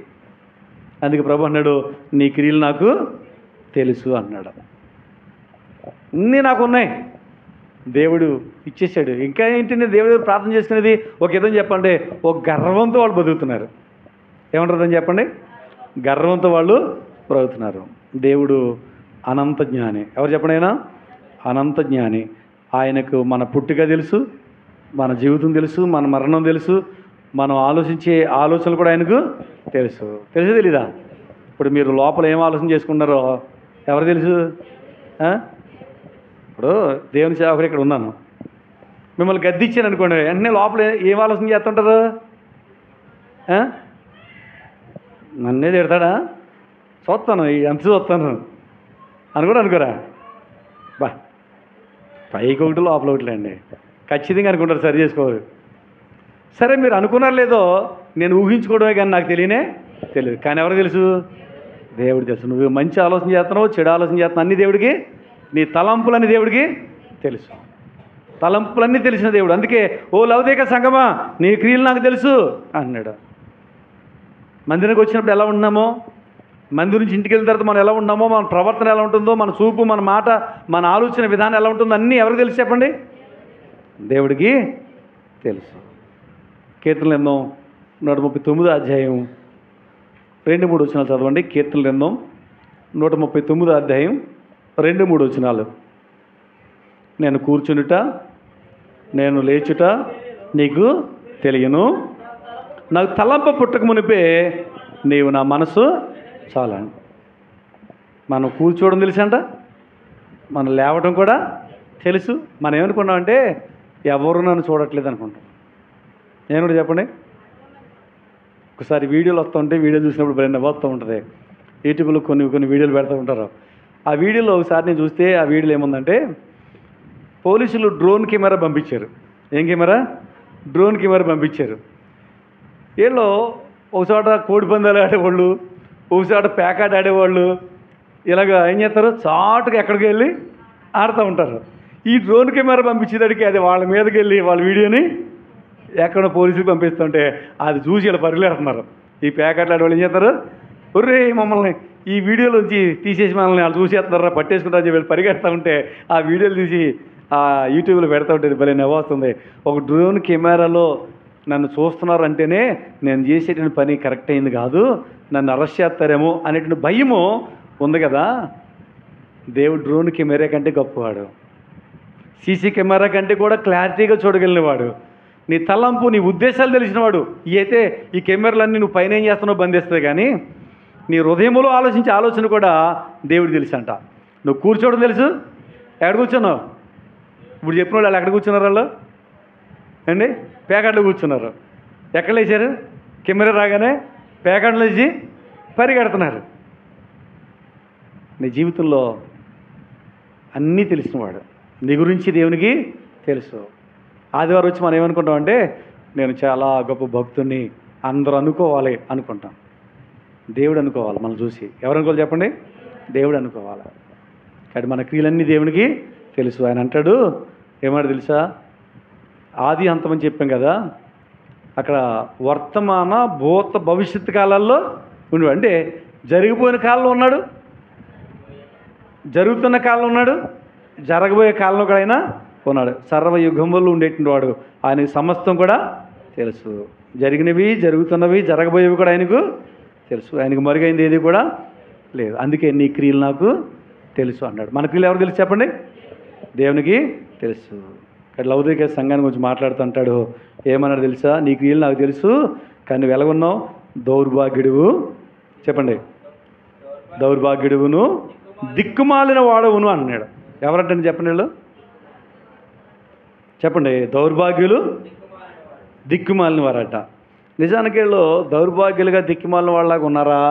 Speaker 1: అందుకే ప్రభు అన్నాడు, నీ క్రియలు నాకు తెలుసు అన్నాడు. అన్నీ నాకు ఉన్నాయి, దేవుడు ఇచ్చేసాడు. ఇంకా ఏంటి నేను దేవుడి దగ్గర ప్రార్థన చేసుకునేది? ఒక విధం చెప్పండి, ఒక గర్వంతో వాళ్ళు బతుకుతున్నారు. ఏమంటారని చెప్పండి? గర్వంతో వాళ్ళు బ్రతుకుతున్నారు. దేవుడు అనంత జ్ఞాని. ఎవరు చెప్పండి? ఆయన అనంత జ్ఞాని. ఆయనకు మన పుట్టుక తెలుసు, మన జీవితం తెలుసు, మన మరణం తెలుసు, మనం ఆలోచించే ఆలోచనలు కూడా ఆయనకు తెలుసు. తెలుసు తెలీదా? ఇప్పుడు మీరు లోపల ఏం ఆలోచన చేసుకున్నారో ఎవరు తెలుసు? ఇప్పుడు దేవుని సేవకుడు ఇక్కడ ఉన్నాను, మిమ్మల్ని గద్దిచ్చాను అనుకోండి, వెంటనే లోపల ఏం ఆలోచన చేస్తుంటారు? నన్నే తిడతాడా? చూస్తాను, ఎంత చూస్తాను అని కూడా అనుకోరా? బా పైకి ఒకటి లోపల ఒకటి అండి, ఖచ్చితంగా అనుకుంటారు, సరి చేసుకోవాలి. సరే మీరు అనుకున్నారు లేదో నేను ఊహించుకోవడమే కానీ నాకు తెలియదు. కానీ ఎవరు తెలుసు? దేవుడు తెలుసు. నువ్వు మంచి ఆలోచన చేస్తున్నావు, చెడు ఆలోచన చేస్తున్నావు, అన్ని దేవుడికి, నీ తలంపులన్నీ దేవుడికి తెలుసు. తలంపులన్నీ తెలిసిన దేవుడు. అందుకే ఓ లవొదికయ సంఘమా, నీ క్రియలు నాకు తెలుసు అన్నాడు. మందిరానికి వచ్చినప్పుడు ఎలా ఉన్నామో, మందిరం నుంచి ఇంటికి వెళ్ళిన తర్వాత మనం ఎలా ఉన్నామో, మన ప్రవర్తన ఎలా ఉంటుందో, మన చూపు, మన మాట, మన ఆలోచన విధానం ఎలా ఉంటుందో అన్నీ ఎవరికి తెలుసు చెప్పండి? దేవుడికి తెలుసు. కీర్తనల గ్రంథం 139 అధ్యాయం 2-3 వచనాలు చదవండి. కీర్తనల గ్రంథం 139 అధ్యాయం 2-3 వచనాలు. నేను కూర్చునుట, నేను లేచుట నీకు తెలియను, నాకు తలంప పుట్టక మునిపే నీవు నా మనసు చాలా. మనం కూర్చోవడం తెలుసంట, మనం లేవటం కూడా తెలుసు. మనం ఏమనుకున్నామంటే ఎవరు నన్ను చూడట్లేదు అనుకుంటాం. నేను కూడా చెప్పండి, ఒకసారి వీడియోలు వస్తూ ఉంటే వీడియో చూసినప్పుడు భలే వస్తూ ఉంటుంది. యూట్యూబ్లో కొన్ని వీడియోలు పెడుతూ ఉంటారు. ఆ వీడియోలో ఒకసారి నేను చూస్తే ఆ వీడియోలో ఏముందంటే పోలీసులు డ్రోన్ కెమెరా పంపించారు. ఏం కెమెరా? డ్రోన్ కెమెరా పంపించారు. వీళ్ళు ఒకచోట కోడి పందాలు ఆడేవాళ్ళు, ఒకచోట పేకాట ఆడేవాళ్ళు, ఇలాగ ఏం చేస్తారు, చాటుగా ఎక్కడికి వెళ్ళి ఆడుతూ ఉంటారు. ఈ డ్రోన్ కెమెరా పంపించేదానికి అది వాళ్ళ మీదకి వెళ్ళి వాళ్ళ వీడియోని ఎక్కడ పోలీసులు పంపిస్తుంటే అది చూసి ఇలా పరిగెడుతున్నారు. ఈ పేకాట ఆడేవాళ్ళు ఏం చేస్తారు, ఒర్రే మమ్మల్ని ఈ వీడియోలోంచి తీసేసి మనల్ని వాళ్ళు చూసేస్తున్నారా, పట్టేసుకుంటారని చెప్పి వీళ్ళు పరిగెడతా ఉంటే ఆ వీడియోలు తీసి ఆ యూట్యూబ్లో పెడతా ఉంటే భలే నవ్వొస్తుంది. ఒక డ్రోన్ కెమెరాలో నన్ను చూస్తున్నారు అంటేనే నేను చేసేటువంటి పని కరెక్ట్ అయింది కాదు, నన్ను అరెస్ట్ చేస్తారేమో అనేటువంటి భయము ఉంది కదా. దేవుడు డ్రోన్ కెమెరా కంటే గొప్పవాడు, సీసీ కెమెరా కంటే కూడా క్లారిటీగా చూడగలిగినవాడు, నీ తలంపు నీ ఉద్దేశాలు తెలిసినవాడు. అయితే ఈ కెమెరాలన్నీ నువ్వు పైన ఏం చేస్తున్నావు బంధిస్తుంది, కానీ నీ హృదయంలో ఆలోచించే ఆలోచన కూడా దేవుడు తెలుసు అంట. నువ్వు కూర్చోవడం తెలుసు, ఎక్కడ కూర్చున్నావు? ఇప్పుడు చెప్పిన వాళ్ళు ఎక్కడ కూర్చున్నారు? వాళ్ళు అండి పేకాట్లో కూర్చున్నారు. ఎక్కడ లేచారు? కెమెరా రాగానే పేకాట్లో లేచి పరిగెడుతున్నారు. నీ జీవితంలో అన్నీ తెలిసినవాడు, నీ గురించి దేవునికి తెలుసు. ఆదివారం వచ్చి మనం ఏమనుకుంటామంటే నేను చాలా గొప్ప భక్తుడిని అందరూ అనుకోవాలి అనుకుంటాం. దేవుడు అనుకోవాలి మనం చూసి. ఎవరు అనుకోవాలి చెప్పండి? దేవుడు అనుకోవాలి. కాబట్టి మన క్రియలన్నీ దేవునికి తెలుసు. ఆయన అంటాడు, ఏమంటాడు తెలుసా, ఆది అంతమని చెప్పాం కదా, అక్కడ వర్తమాన భూత భవిష్యత్తు కాలాల్లో ఉండు. అంటే జరిగిపోయిన కాలంలో ఉన్నాడు, జరుగుతున్న కాలంలో ఉన్నాడు, జరగబోయే కాలంలో కూడా ఆయన ఉన్నాడు. సర్వయుగంలో ఉండేటువంటి వాడు. ఆయనకు సమస్తం కూడా తెలుసు. జరిగినవి, జరుగుతున్నవి, జరగబోయేవి కూడా ఆయనకు తెలుసు. ఆయనకు మరుగైంది ఏది కూడా లేదు. అందుకే నీ క్రియలు నాకు తెలుసు అన్నాడు. మన క్రియలు ఎవరు తెలుసు చెప్పండి? దేవునికి తెలుసు. ఇక్కడ లౌకిక సంఘాన్ని గురించి మాట్లాడుతుంటాడు. ఏమన్నాడు తెలుసా? నీ క్రియలు నాకు తెలుసు, కానీ నువ్వు ఎలాగున్నావు? దౌర్భాగ్యుడువు. చెప్పండి, దౌర్భాగ్యుడువును దిక్కుమాలిన వాడవును అన్నాడు. ఎవరంటే చెప్పండి వీళ్ళు, చెప్పండి. దౌర్భాగ్యులు దిక్కుమాలిన వారట. నిజానికి వీళ్ళు దౌర్భాగ్యులుగా దిక్కుమాలిన వాళ్ళలాగా ఉన్నారా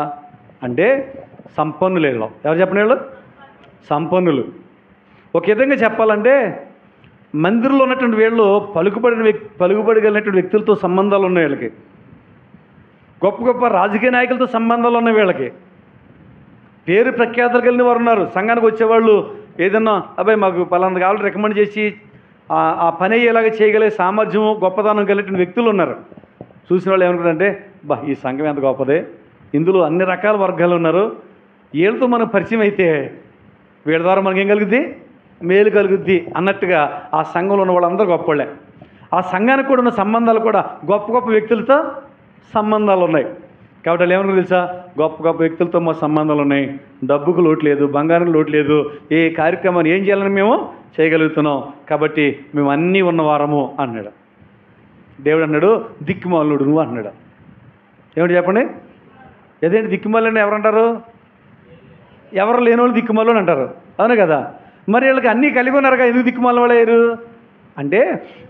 Speaker 1: అంటే సంపన్నులు వీళ్ళు. ఎవరు చెప్పండి? వీళ్ళు సంపన్నులు. ఒక విధంగా చెప్పాలంటే మందిరంలో ఉన్నటువంటి వీళ్ళు పలుకుబడగలిగినటువంటి వ్యక్తులతో సంబంధాలు ఉన్నాయి వీళ్ళకి. గొప్ప గొప్ప రాజకీయ నాయకులతో సంబంధాలు ఉన్నాయి వీళ్ళకి. పేరు ప్రఖ్యాతలు కలిగిన వారు ఉన్నారు. సంఘానికి వచ్చేవాళ్ళు ఏదన్నా అబ్బాయి మాకు పలానా కావాలి రికమెండ్ చేసి ఆ పని అయ్యేలాగా చేయగలిగే సామర్థ్యం, గొప్పతనం కలిగిన వ్యక్తులు ఉన్నారు. చూసిన వాళ్ళు ఏమనుకుంటారంటే ఈ సంఘం ఎంత గొప్పదే, ఇందులో అన్ని రకాల వర్గాలు ఉన్నారు, వీళ్ళతో మనకు పరిచయం అయితే వీళ్ళ ద్వారా మనకి ఏం కలుగుద్ది, మేలు కలుగుద్ది అన్నట్టుగా ఆ సంఘంలో ఉన్న వాళ్ళందరూ గొప్పవాళ్ళే. ఆ సంఘానికి కూడా ఉన్న సంబంధాలు కూడా గొప్ప గొప్ప వ్యక్తులతో సంబంధాలు ఉన్నాయి. కాబట్టి వాళ్ళు ఏమనుకుంటారు తెలుసా, గొప్ప గొప్ప వ్యక్తులతో మా సంబంధాలు ఉన్నాయి, డబ్బుకు లోటు లేదు, బంగారం లోటు లేదు, ఏ కార్యక్రమాన్ని ఏం చేయాలని మేము చేయగలుగుతున్నాం, కాబట్టి మేము అన్నీ ఉన్నవారము అన్నాడు. దేవుడు అన్నాడు దిక్కుమాలుడు నువ్వు అన్నాడు. ఏమిటి చెప్పండి? ఏదేంటి దిక్కుమాలని ఎవరంటారు? ఎవరు లేని వాళ్ళు దిక్కుమాలు అని అంటారు, అవును కదా. మరి వీళ్ళకి అన్నీ కలిగి ఉన్నారుగా, ఎందుకు దిక్కుమాల వాళ్ళు అయ్యారు అంటే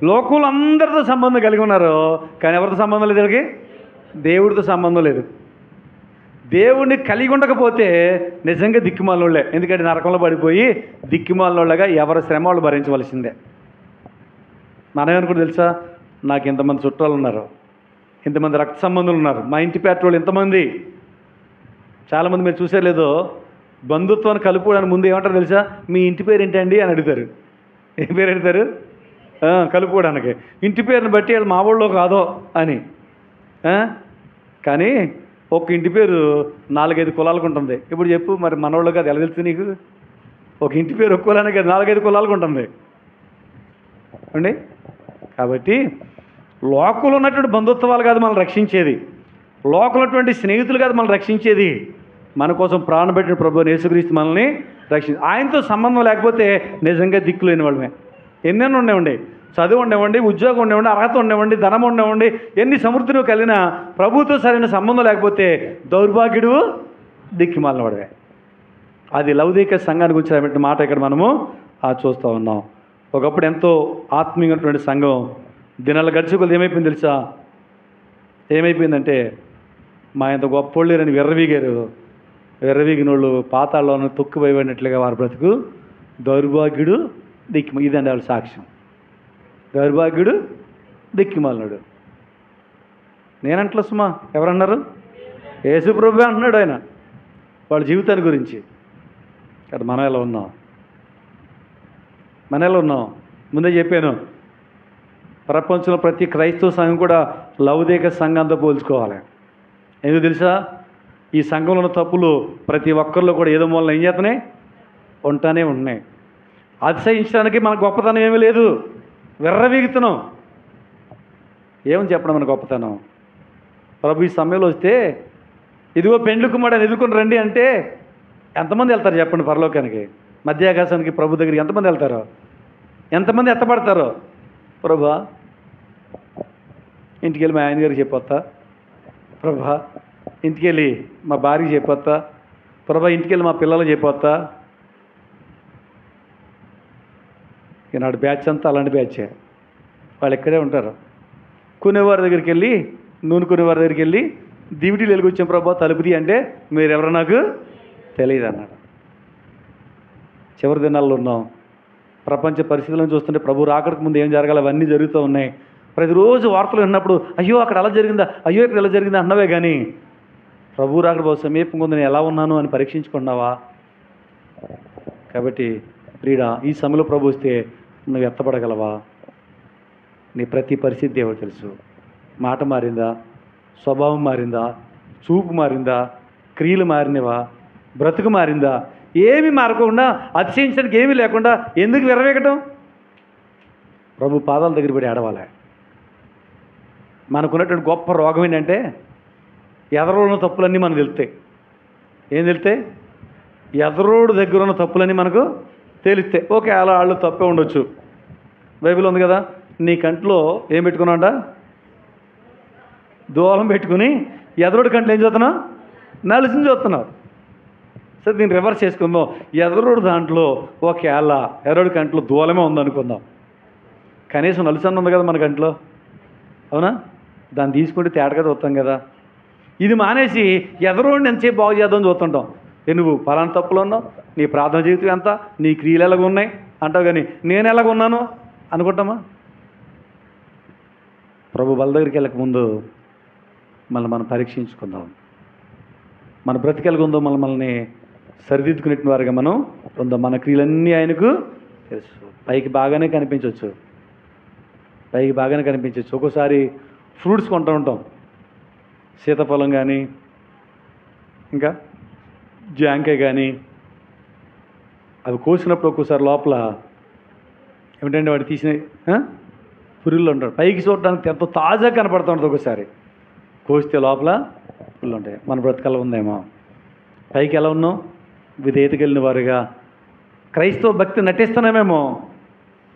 Speaker 1: లోకంలో అందరితో సంబంధం కలిగి ఉన్నారు, కానీ ఎవరితో సంబంధం లేదు వీళ్ళకి? దేవుడితో సంబంధం లేదు. దేవుడిని కలిగి ఉండకపోతే నిజంగా దిక్కుమాలినోళ్ళే. ఎందుకంటే నరకంలో పడిపోయి దిక్కుమాలినోళ్ళగా ఎవరి శ్రమ వాళ్ళు భరించవలసిందే. మనమేమనుకుంటే తెలుసా, నాకు ఇంతమంది చుట్టాలు ఉన్నారు, ఇంతమంది రక్త సంబంధులు ఉన్నారు, మా ఇంటి పెట్రోల్ ఇంతమంది. చాలామంది మీరు చూసే లేదో బంధుత్వాన్ని కలుపుకోవడానికి ముందు ఏమంటారు తెలుసా, మీ ఇంటి పేరు ఏంటండి అని అడుగుతారు. ఏం పేరు అడుగుతారు? కలుపుకోవడానికి. ఇంటి పేరుని బట్టి వాళ్ళు మా ఊళ్ళో కాదో అని. కానీ ఒక ఇంటి పేరు 4-5 కులాలకు ఉంటుంది. ఇప్పుడు చెప్పు మరి మనోళ్ళు కాదు ఎలా తెలుసు నీకు? ఒక ఇంటి పేరు ఒక కులానికి కాదు 4-5 కులాలకు ఉంటుంది అండి. కాబట్టి లోకంలో ఉన్నటువంటి బంధుత్వాలు కాదు మనల్ని రక్షించేది, లోకంలో ఉన్నటువంటి స్నేహితులు కాదు మనల్ని రక్షించేది. మన కోసం ప్రాణం పెట్టిన ప్రభువు యేసుక్రీస్తు మనల్ని ఆయనతో సంబంధం లేకపోతే నిజంగా దిక్కు లేని వాళ్ళమే. ఎన్నెన్నో ఉండేవండి, చదువు ఉండేవండి, ఉద్యోగం ఉండేవండి, అర్హత ఉండేవండి, ధనం ఉండేవండి, ఎన్ని సమృద్ధిని కలిగిన ప్రభువుతో సరైన సంబంధం లేకపోతే దౌర్భాగ్యుడు దిక్కుమాలిన వాడివే. అది లౌకిక సంఘానికి గురించి మాట ఇక్కడ మనము చూస్తూ ఉన్నాం. ఒకప్పుడు ఎంతో ఆత్మీయమైనటువంటి సంఘం దినాలు గడిచికొద్ది ఏమైపోయింది తెలుసా? ఏమైపోయిందంటే మా ఇంత గొప్పోళ్ళు లేరని వెర్రవీగినోళ్ళు పాతాళంలో తొక్కుపోయినట్లుగా వారి బ్రతుకు. దౌర్భాగ్యుడు ఇదండి వాళ్ళ సాక్ష్యం. దౌర్భాగ్యుడు దిక్కిమాలినాడు. నేనంటలే సుమా, ఎవరన్నారు? యేసుప్రభువే అంటున్నాడు ఆయన వాళ్ళ జీవితాన్ని గురించి. అక్కడ మనం ఎలా ఉన్నాం? ముందే చెప్పాను, ప్రపంచంలో ప్రతి క్రైస్తవ సంఘం కూడా లౌకిక సంఘంతో పోల్చుకోవాలి. ఎందుకు తెలుసా? ఈ సంఘంలో ఉన్న తప్పులు ప్రతి ఒక్కరిలో కూడా ఏదో మూలన ఏం చేస్తున్నాయి? ఉంటానే ఉన్నాయి. అతిశయించడానికి మన గొప్పతనం ఏమీ లేదు. విర్రవీగుతున్నాం. ఏమని చెప్పడం మన గొప్పతనం? ప్రభు ఈ సమయంలో వస్తే ఇదిగో పెండ్లి కుమారుడు ఎదుర్కొని రండి అంటే ఎంతమంది వెళ్తారు చెప్పండి పరలోకానికి? మధ్యాకాశానికి ప్రభు దగ్గరికి ఎంతమంది వెళ్తారో? ఎంతమంది ఎత్తపడతారో? ప్రభా ఇంటికి వెళ్ళి మా ఆయన గారికి చెప్పొస్తా, ప్రభా ఇంటికి వెళ్ళి మా భార్యకి చెప్పొస్తా, ప్రభా ఇంటికి వెళ్ళి మా పిల్లలకు చెప్పొస్తా. ఈనాడు బ్యాచ్ అంతా అలాంటి బ్యాచే. వాళ్ళు ఇక్కడే ఉంటారు. కొనేవారి దగ్గరికి వెళ్ళి, నూనె కొనేవారి దగ్గరికి వెళ్ళి దివిటీలు వెలుగొచ్చాం ప్రభా తలుపుది అంటే మీరెవరో నాకు తెలియదు అన్నాడు. చివరి దినాల్లో ఉన్నాం. ప్రపంచ పరిస్థితులను చూస్తుంటే ప్రభు రాకడకు ముందు ఏం జరగాలి అవన్నీ జరుగుతూ ఉన్నాయి. ప్రతిరోజు వార్తలు విన్నప్పుడు అయ్యో అక్కడ అలా జరిగిందా, అయ్యో ఇక్కడ ఎలా జరిగిందా అన్నవే కానీ ప్రభు రాకడ బాబు సమీపంగా ఉంది, నేను ఎలా ఉన్నాను అని పరీక్షించుకున్నావా? కాబట్టి ప్రియుడా, ఈ సమయంలో ప్రభు వస్తే నువ్వు ఎత్తపడగలవా? నీ ప్రతి పరిస్థితి దేవుడు తెలుసు. మాట మారిందా? స్వభావం మారిందా? చూపు మారిందా? క్రియలు మారినవా? బ్రతుకు మారిందా? ఏమీ మారకుండా అతిశయించడానికి ఏమీ లేకుండా ఎందుకు విరవేగటం? ప్రభు పాదాల దగ్గర పడి ఆడవాలి. మనకున్నటువంటి గొప్ప రోగం ఏంటంటే ఎదరోడు ఉన్న తప్పులన్నీ మనకు తెలుస్తాయి. ఏం తెలుస్తాయి? ఎదరోడు దగ్గర ఉన్న తప్పులన్నీ మనకు తేలిస్తాయి. ఓకే, అలా వాళ్ళు తప్పే ఉండొచ్చు. బైబిల్ ఉంది కదా, నీ కంట్లో ఏం పెట్టుకున్నావుంట? దూలం పెట్టుకుని ఎదరోడి కంట్లో ఏం చూస్తున్నావు? నలిసిని చూస్తున్నావు. సరే, దీన్ని రివర్స్ చేసుకుందాం. ఎదరోడు దాంట్లో ఒకేళ ఎదరోడి కంట్లో దూలమే ఉందనుకుందాం. కనీసం నలుసన్న ఉంది కదా మన కంట్లో, అవునా? దాన్ని తీసుకుంటే తేటగా చూస్తాం కదా. ఇది మానేసి ఎదరోడిని ఎంతసేపు బాగు చేద్దామని చూస్తుంటాం. నువ్వు పలానా తప్పులు ఉన్నావు, నీ ప్రార్థన జీవితం ఎంత, నీ క్రియలు ఎలాగ ఉన్నాయి అంటావు, కానీ నేను ఎలాగ ఉన్నాను అనుకుంటామా? ప్రభు బల దగ్గరికి వెళ్ళకముందు మనం పరీక్షించుకుందాం. మన బ్రతికెళ్ళకుందో మనల్ని సరిదిద్దుకునే వారుగా మనం ఉందాం. మన క్రియలన్నీ ఆయనకు తెలుసు. పైకి బాగానే కనిపించవచ్చు. ఒక్కోసారి ఫ్రూట్స్ కొంటూ ఉంటాం. సీతాఫలం కానీ ఇంకా జాంకాయ కానీ అవి కోసినప్పుడు ఒక్కోసారి లోపల ఏమిటంటే వాడు తీసిన పురుగులు ఉంటాడు. పైకి చూడడానికి ఎంతో తాజాగా కనపడుతూ ఉంటుంది. ఒక్కోసారి కోస్తే లోపల పురుగులు ఉంటాయి. మన బ్రతకలా ఉందేమో. పైకి ఎలా ఉన్నాం? విధేయతకెళ్ళిన వారుగా క్రైస్తవ భక్తి నటిస్తున్నామేమో.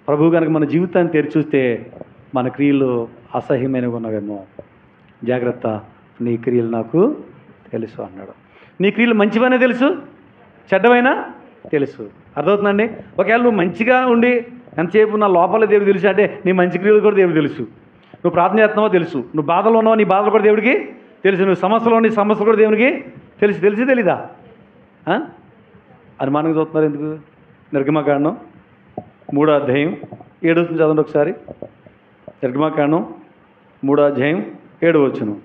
Speaker 1: ప్రభువు కనుక మన జీవితాన్ని తెరిచి చూస్తే మన క్రియలు అసహ్యమైనవి ఉన్నవేమో. జాగ్రత్త, నీ క్రియలు నాకు తెలుసు అన్నాడు. నీ క్రియలు మంచివైనా తెలుసు, చెడ్డమైనా తెలుసు. అర్థమవుతుందండి? ఒకవేళ నువ్వు మంచిగా ఉండి ఎంతసేపు నా లోపల దేవుడికి తెలుసు అంటే నీ మంచి క్రియలు కూడా దేవుడికి తెలుసు. నువ్వు ప్రార్థన చేస్తున్నావో తెలుసు. నువ్వు బాధలో ఉన్నావో నీ బాధలు కూడా దేవుడికి తెలుసు. నువ్వు సమస్యలో నీ సమస్యలు కూడా దేవునికి తెలిసి తెలీదా? అనుమానంగా చూస్తున్నారు ఎందుకు? నిర్గమకాండం 3వ అధ్యాయం 7వ చదవండి ఒకసారి. నిర్గమకాండం 3వ అధ్యాయం 7వ వచనం.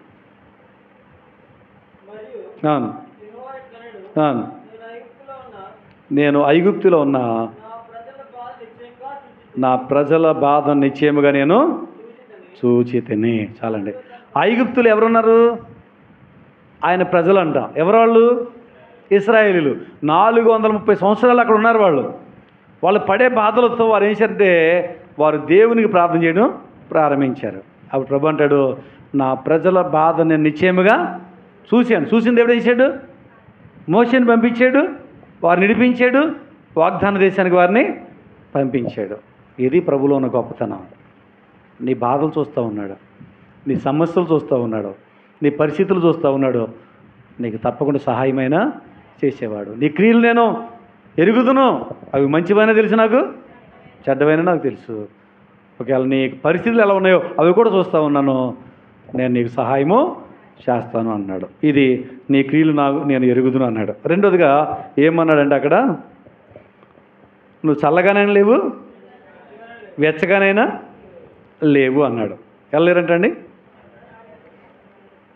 Speaker 1: నేను ఐగుప్తులో ఉన్న నా ప్రజల బాధ నిశ్చయముగా నేను చూచితిని. చాలండి. ఐగుప్తులు ఎవరున్నారు? ఆయన ప్రజలంట. ఎవరు వాళ్ళు? ఇశ్రాయేలీలు. 430 సంవత్సరాలు అక్కడ ఉన్నారు వాళ్ళు. వాళ్ళు పడే బాధలతో వారు ఏం చేశారంటే వారు దేవునికి ప్రార్థన చేయడం ప్రారంభించారు. అప్పుడు ప్రభు అంటాడు, నా ప్రజల బాధ నేను నిశ్చయముగా చూశాను. చూసిన దేవుడు ఏం చేశాడు? మోషేని పంపించాడు, వారిని నడిపించాడు, వాగ్దాన దేశానికి వారిని పంపించాడు. ఇది ప్రభులో ఉన్న గొప్పతనం. నీ బాధలు చూస్తూ ఉన్నాడు, నీ సమస్యలు చూస్తూ ఉన్నాడు, నీ పరిస్థితులు చూస్తూ ఉన్నాడు. నీకు తప్పకుండా సహాయమైనా చేసేవాడు. నీ క్రియలు నేను ఎరుగుదును, అవి మంచివైనా తెలుసు నాకు, చెడ్డవైనా నాకు తెలుసు. ఒకవేళ నీ పరిస్థితులు ఎలా ఉన్నాయో అవి కూడా చూస్తూ ఉన్నాను, నేను నీకు సహాయము చేస్తాను అన్నాడు. ఇది నీ క్రియలు నేను ఎరుగుదును అన్నాడు. రెండోదిగా ఏమన్నాడంటే అక్కడ, నువ్వు చల్లగానైనా లేవు, వెచ్చగానైనా లేవు అన్నాడు. వెళ్ళలేరంటండి,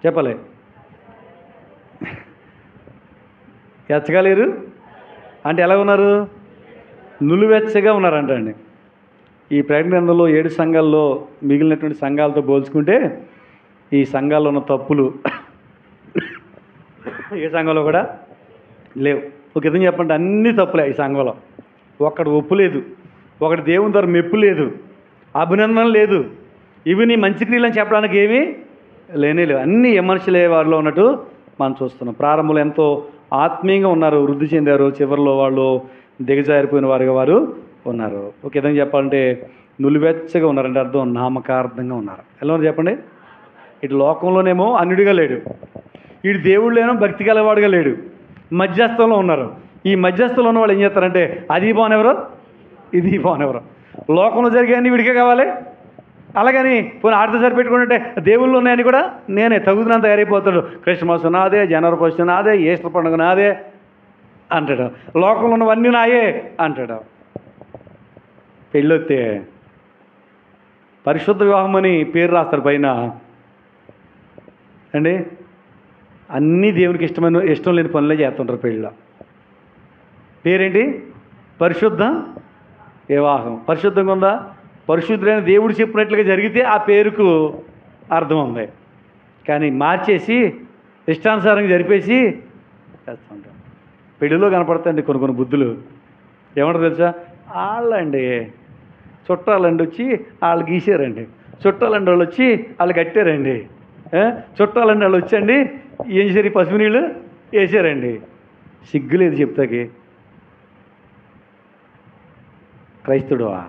Speaker 1: చెప్పలే, వెచ్చగా లేరు అంటే ఎలా ఉన్నారు? నులువెచ్చగా ఉన్నారంటండి. ఈ ప్రకటన గ్రంథంలో 7 సంఘాల్లో మిగిలినటువంటి సంఘాలతో పోల్చుకుంటే ఈ సంఘాల్లో ఉన్న తప్పులు ఏ సంఘంలో కూడా లేవు. ఒక విధంగా చెప్పండి, అన్ని తప్పులే ఈ సంఘంలో. ఒకటి ఒప్పు లేదు, ఒకటి దేవుని ద్వారా మెప్పు లేదు, అభినందన లేదు, ఇవి నీ మంచి క్రియలని చెప్పడానికి ఏమీ లేవు. అన్నీ మనుషులే వారిలో ఉన్నట్టు మనం చూస్తున్నాం. ప్రారంభంలో ఎంతో ఆత్మీయంగా ఉన్నారు, వృద్ధి చెందారు, చివరిలో వాళ్ళు దిగజారిపోయిన వారుగా వారు ఉన్నారు. ఒక విధంగా చెప్పాలంటే నులివెచ్చగా ఉన్నారంటే అర్థం నామకార్థంగా ఉన్నారు. ఎలా ఉన్నారు చెప్పండి? ఇటు లోకంలోనేమో అన్యుడిగా లేడు, ఇటు దేవుళ్ళేమో భక్తి గలవాడుగా లేడు, మధ్యస్థంలో ఉన్నారు. ఈ మధ్యస్థంలో ఉన్న వాళ్ళు ఏం చేస్తారంటే అది బాగునెవరో ఇది బాగునెవరో, లోకంలో జరిగాయని వీడికే కావాలి, అలాగని పోనీ ఆడితో సరిపెట్టుకుంటే దేవుళ్ళు ఉన్నాయని కూడా నేనే తగుదినంత తయారైపోతాడు. క్రిస్మస్ నాదే, జనవరి ఫస్ట్ నాదే, ఈస్టర్ పండుగ నాదే అంటాడు, లోకంలో ఉన్నవన్నీ నాయే అంటాడు. పెళ్ళొస్తే పరిశుద్ధ వివాహం అని పేరు రాస్తారు పైన అండి. అన్నీ దేవునికి ఇష్టం లేని పనులే చేస్తుంటారు పెళ్ళిలో. పేరేంటి? పరిశుద్ధ వివాహం. పరిశుద్ధంగా ఉందా? పరిశుద్ధులైన దేవుడు చెప్పినట్లుగా జరిగితే ఆ పేరుకు అర్థం ఉంది. కానీ మార్చేసి ఇష్టానుసారంగా జరిపేసి చేస్తుంటాం. పెళ్ళిలో కనపడతాయండి కొన్ని బుద్ధులు. ఏమంటారు తెలుసా? వాళ్ళండి చుట్టాలండి వచ్చి వాళ్ళు గీసారండి, చుట్టాలండి వాళ్ళు వచ్చి వాళ్ళు కట్టారండి, చుట్టాలండి వాళ్ళు వచ్చండి ఏం చేశారు, పసుపు నీళ్ళు వేసారండి. సిగ్గులేదు చెప్తాకి. క్రైస్తవుడువా?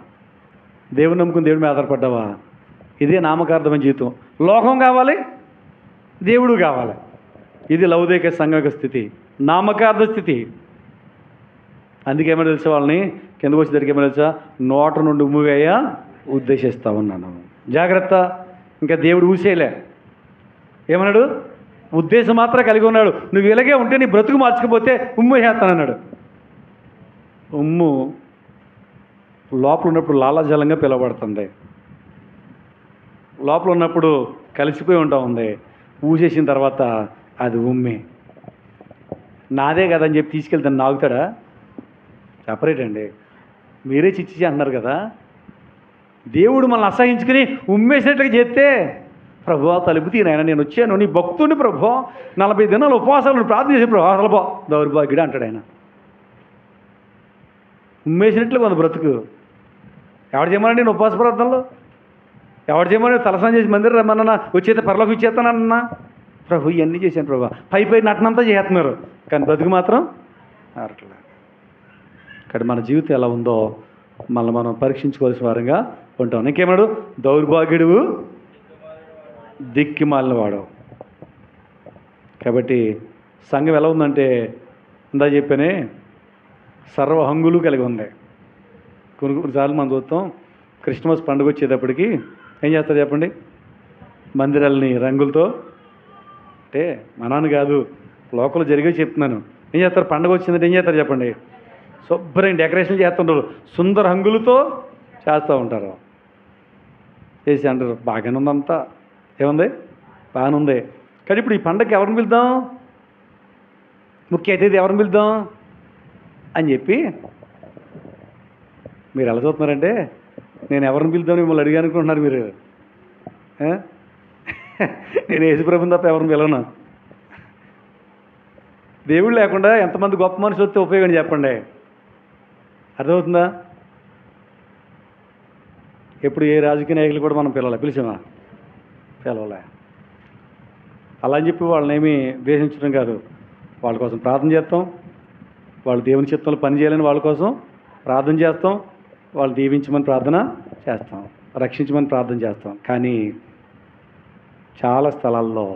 Speaker 1: దేవుని నమ్ముకుని దేవుడి మీద ఆధారపడ్డావా? ఇదే నామకార్థమైన జీవితం. లోకం కావాలి, దేవుడు కావాలి. ఇది లౌకిక సంఘ స్థితి, నామకార్థ స్థితి. అందుకేమో తెలుసా, వాళ్ళని కిందకు వచ్చేసరికి ఏమో తెలుసా, నోట నుండి ఉమ్మివేయ ఉద్దేశిస్తా ఉన్నాను. జాగ్రత్త, ఇంకా దేవుడు ఊసేయలే. ఏమన్నాడు? ఉద్దేశం మాత్రం కలిగి ఉన్నాడు. నువ్వు ఇలాగే ఉంటే నీ బ్రతుకు మార్చుకపోతే ఉమ్ము వేస్తానన్నాడు. ఉమ్ము లోపల ఉన్నప్పుడు లాలాజలంగా పిలవబడుతుంది, లోపల ఉన్నప్పుడు కలిసిపోయి ఉంటా ఉంది, ఊసేసిన తర్వాత అది ఉమ్మే. నాదే కదా అని చెప్పి తీసుకెళ్తే నాగుతాడా? సెపరేట్ అండి. మీరే చిచ్చి అన్నారు కదా. దేవుడు మనల్ని అసహించుకుని ఉమ్మేసినట్లుగా చేస్తే, ప్రభువా తలుపు తీయనైనా నేను వచ్చాను, నీ భక్తుడిని ప్రభువా, 40 దినాలు ఉపవాసాలను ప్రార్థన చేసే ప్రభు అసలు దౌర్భాగ్యుడు అంటాడు ఆయన. ఉమ్మేసినట్లుగా ఉంది బ్రతుకు. ఎవడు చేయమని నేను ఉపవాస ప్రార్థనలో, ఎవడు చేయమని తలస్నానం చేసి మందిరం రమ్మన్నా, వచ్చేస్తే పరలోకి ఇచ్చేస్తానన్నా. ప్రభు ఇవన్నీ చేశాను ప్రభు, పై నటనంతా చేస్తున్నారు, కానీ బ్రతుకు మాత్రం అట్లా. ఇక్కడ మన జీవితం ఎలా ఉందో మనం పరీక్షించుకోవాల్సిన వారంగా ఉంటాం. ఇంకేమన్నాడు? దౌర్భాగ్యుడు, దిక్కిమాలిన వాడు. కాబట్టి సంఘం ఎలా ఉందంటే ఇందా చెప్పానే, సర్వ హంగులు కలిగి ఉంది. కొన్నిసార్లు మనం చూస్తాం, క్రిస్మస్ పండుగ వచ్చేటప్పటికి ఏం చేస్తారు చెప్పండి? మందిరాలని రంగులతో, అంటే మనాన్ని కాదు లోకల్ జరిగే చెప్తున్నాను, ఏం చేస్తారు? పండుగ వచ్చిందంటే ఏం చేస్తారు చెప్పండి? శుభ్రంగా డెకరేషన్ చేస్తుంటారు, సుందర హంగులతో చేస్తూ ఉంటారు. చేసి అంటారు బాగానే ఉందంతా, ఏముంది బాగానే ఉంది. కానీ ఇప్పుడు ఈ పండగకి ఎవరిని పిలుద్దాం, ముఖ్య అతిథి ఎవరిని పిలుద్దాం అని చెప్పి మీరు ఎలా చూస్తున్నారంటే, నేను ఎవరిని పిలుద్దాం మిమ్మల్ని అడిగాను అనుకుంటున్నారు మీరు. నేను యేసుప్రభుని తప్ప ఎవరిని పిలవను. దేవుడు లేకుండా ఎంతమంది గొప్ప మనుషులు వస్తే ఉపయోగం చెప్పండి, అర్థమవుతుందా? ఎప్పుడు ఏ రాజకీయ నాయకులు కూడా మనం పిలిచామా? పిలవలే. అలా అని చెప్పి వాళ్ళని ఏమీ ద్వేషించడం కాదు, వాళ్ళ కోసం ప్రార్థన చేస్తాం, వాళ్ళు దేవుని చిత్తంలో పనిచేయాలని వాళ్ళ కోసం ప్రార్థన చేస్తాం, వాళ్ళు దీవించమని ప్రార్థన చేస్తాం, రక్షించమని ప్రార్థన చేస్తాం. కానీ చాలా స్థలాల్లో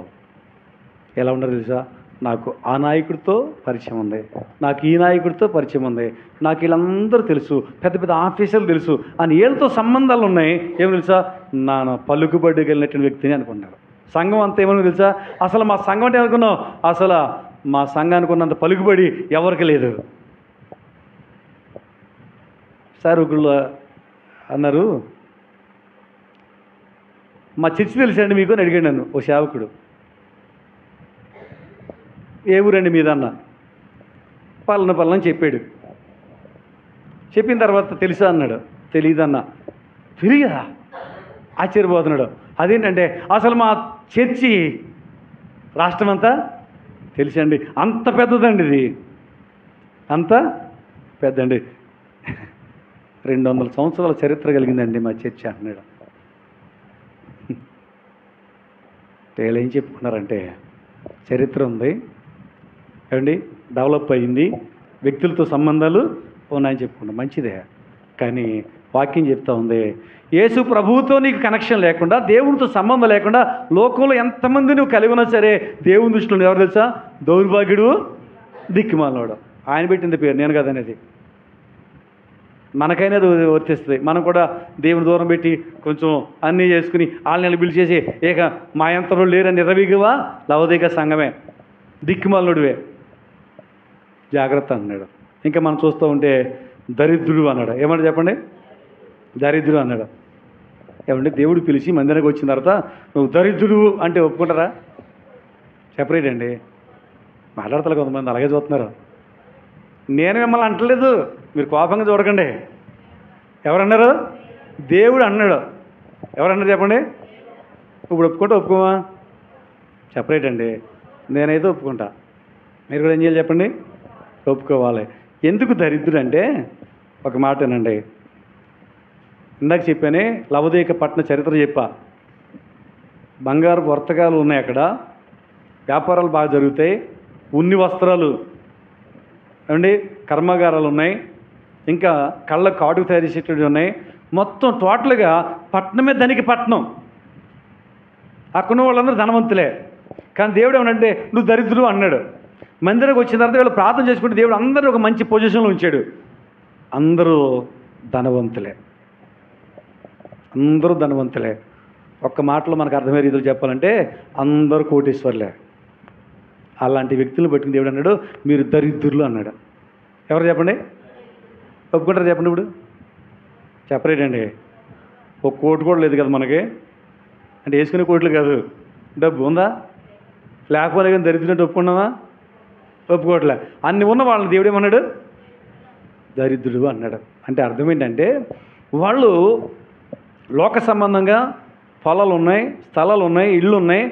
Speaker 1: ఎలా ఉండదు తెలుసా? నాకు ఆ నాయకుడితో పరిచయం ఉంది, నాకు ఈ నాయకుడితో పరిచయం ఉంది, నాకు వీళ్ళందరూ తెలుసు, పెద్ద పెద్ద ఆఫీసర్లు తెలుసు అని వీళ్ళతో సంబంధాలు ఉన్నాయి. ఏమి తెలుసా? నా పలుకుబడి కలిగినటువంటి వ్యక్తిని అనుకున్నారు. సంఘం అంతా ఏమని తెలుసా? అసలు మా సంఘం అంటే అనుకున్నావు, అసలు మా సంఘానికి ఉన్నంత పలుకుబడి ఎవరికి లేదు. సార్ ఒకళ్ళు అన్నారు, మా చర్చి తెలుసండి మీకు అని అడిగాడు నన్ను ఓ సేవకుడు. ఏ ఊరండి మీదన్న? పలానా చెప్పాడు. చెప్పిన తర్వాత తెలుసా అన్నాడు. తెలియదన్నా. తెలియదా? ఆశ్చర్యపోతున్నాడు. అదేంటంటే అసలు మా చర్చి రాష్ట్రం అంతా తెలుసండి, అంత పెద్దదండి, ఇది అంత పెద్దండి, 200 సంవత్సరాల చరిత్ర కలిగిందండి మా చర్చ అన్నాడు. వీళ్ళు ఏం చెప్పుకున్నారంటే చరిత్ర ఉంది ఏమండి, డెవలప్ అయింది, వ్యక్తులతో సంబంధాలు ఉన్నాయని చెప్పుకున్నాం. మంచిదే, కానీ వాక్యం చెప్తా ఉంది యేసు ప్రభువుతో నీకు కనెక్షన్ లేకుండా, దేవునితో సంబంధం లేకుండా లోకంలో ఎంతమంది నువ్వు కలిగి ఉన్నా సరే దేవుని దృష్టిలో ఎవరు తెలుసా? దౌర్భాగ్యుడు, దిక్కుమాలవాడు. ఆయన పెట్టింది పేరు, నేను కదనేది. మనకైనా అది వర్తిస్తుంది. మనం కూడా దేవుని దూరం పెట్టి కొంచెం అన్నీ చేసుకుని వాళ్ళని పిలిచేసి ఏక మా యంత్రంలో లేరని నిర్వీగవా లవదిక సంఘమే, దిక్కుమాలనుడివే, జాగ్రత్త అన్నాడు. ఇంకా మనం చూస్తూ ఉంటే దరిద్రుడు అన్నాడు. ఏమన్నా చెప్పండి? దరిద్రుడు అన్నాడు. ఏమంటే దేవుడు పిలిచి మందిరానికి వచ్చిన తర్వాత నువ్వు దరిద్రుడు అంటే ఒప్పుకుంటారా? సెపరేట్ అండి. మాట్లాడతారు కొంతమంది, అలాగే చూస్తున్నారు. నేను మిమ్మల్ని అంటలేదు, మీరు కోపంగా చూడకండి. ఎవరన్నారు? దేవుడు అన్నాడు. ఎవరన్నారు చెప్పండి? ఇప్పుడు ఒప్పుకుంటే ఒప్పుకోమా? సెపరేట్ అండి. నేనైతే ఒప్పుకుంటా, మీరు కూడా ఏం చేయాలి చెప్పండి? ఒప్పుకోవాలి. ఎందుకు దరిద్రుడు అంటే ఒక మాటనండి, ఇందాక చెప్పానే లవదీక పట్టణ చరిత్ర చెప్పా. బంగారు వర్తకాలు ఉన్నాయి అక్కడ, వ్యాపారాలు బాగా జరుగుతాయి, ఉన్ని వస్త్రాలు అండి, కర్మాగారాలు ఉన్నాయి, ఇంకా కళ్ళ కాటుకు తయారు చేసేటవి ఉన్నాయి. మొత్తం టోటల్గా పట్టణమే ధనిక పట్టణం. అక్కడ వాళ్ళందరూ ధనవంతులే. కానీ దేవుడు ఏమనంటే నువ్వు దరిద్రుడు అన్నాడు. మందిరకు వచ్చిన తర్వాత వీళ్ళు ప్రార్థన చేసుకుంటే దేవుడు అందరూ ఒక మంచి పొజిషన్లో ఉంచాడు. అందరూ ధనవంతులే, అందరూ ధనవంతులే. ఒక్క మాటలో మనకు అర్థమయ్యే రీతిలో చెప్పాలంటే అందరూ కోటీశ్వర్లే. అలాంటి వ్యక్తులను పట్టుకుని దేవుడు అన్నాడు మీరు దరిద్రులు అన్నాడు. ఎవరు చెప్పండి? ఒప్పుకుంటారు చెప్పండి? ఇప్పుడు చెప్పరేటండి. ఒక కోటి కూడా లేదు కదా మనకి, అంటే వేసుకునే కోట్లు కాదు, డబ్బు ఉందా? లేకపోతే కానీ దరిద్రుడు ఒప్పుకున్నావా? ఒప్పుకోవట్లే. అన్ని ఉన్న వాళ్ళని దేవుడు ఏమన్నాడు? దరిద్రుడు అన్నాడు. అంటే అర్థం ఏంటంటే వాళ్ళు లోక సంబంధంగా పొలాలు ఉన్నాయి, స్థలాలు ఉన్నాయి, ఇళ్ళు ఉన్నాయి,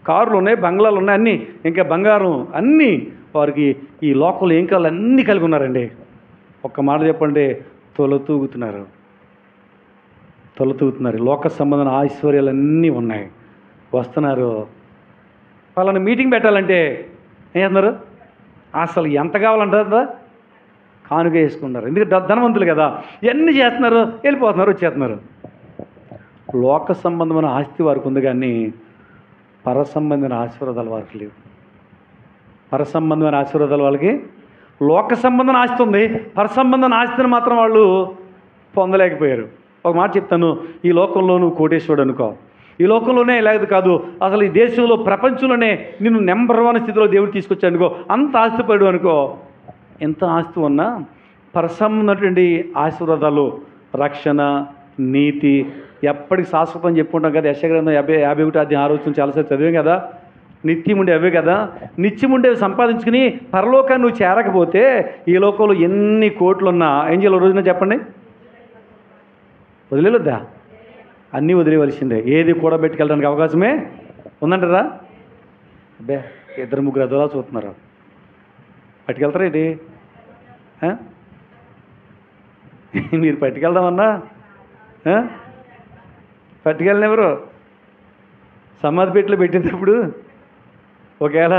Speaker 1: కార్లు ఉన్నాయి, బంగ్లాలు ఉన్నాయి, అన్నీ, ఇంకా బంగారం అన్నీ, వారికి ఈ లోకంలో ఏం కావాలి అన్నీ కలిగి ఉన్నారండి. ఒక్క మాట చెప్పండి, తొలతూగుతున్నారు. లోక సంబంధమైన ఐశ్వర్యాలన్నీ ఉన్నాయి, వస్తున్నారు. వాళ్ళని మీటింగ్ పెట్టాలంటే ఏం చేస్తున్నారు? అసలు ఎంత కావాలంటారా? కానుక వేసుకున్నారు. ఎందుకంటే ధనవంతులు కదా, ఇవన్నీ చేస్తున్నారు, వెళ్ళిపోతున్నారు, వచ్చేస్తున్నారు. లోక సంబంధమైన ఆస్తి వారికి ఉంది, కానీ పర సంబంధమైన ఆశీర్వాదాలు వారికి లేవు. పర సంబంధమైన ఆశీర్వాదాలు వాళ్ళకి, లోక సంబంధమైన ఆస్తి ఉంది, పర సంబంధమైన ఆస్తిని మాత్రం వాళ్ళు పొందలేకపోయారు. ఒక మాట చెప్తాను, ఈ లోకంలో నువ్వు కోటేశ్వరుడు అనుకో, ఈ లోకంలోనే లేదు కాదు, అసలు ఈ దేశంలో ప్రపంచంలోనే నిన్ను నెంబర్ 1 స్థితిలో దేవుడు తీసుకొచ్చాడు అనుకో, అంత ఆస్తిపడు అనుకో, ఎంత ఆస్తి ఉన్నా పరసమైనటువంటి ఆశీర్వాదాలు, రక్షణ, నీతి ఎప్పటికి శాశ్వతం అని చెప్పుకుంటాం కదా. యెషయా గ్రంథం 51:6 చాలాసార్లు చదివాం కదా. నిత్యం ఉండే అవే కదా. నిత్యం ఉండేవి సంపాదించుకుని పరలోకాన్ని నువ్వు చేరకపోతే ఈ లోకంలో ఎన్ని కోట్లున్నా ఏం చేయాలి రోజున చెప్పండి? వదిలేవద్దా? అన్నీ వదిలేవలసిందే. ఏది కూడా పెట్టుకెళ్ళడానికి అవకాశమే ఉందంటారా? అబ్బే 2-3 అదోలా చూస్తున్నారు. పట్టుకెళ్తారా ఏంటి? మీరు పట్టుకెళ్దామన్నా పట్టుకెళ్ళినెవరు? సమాధి పెట్టిలో పెట్టినప్పుడు ఒకవేళ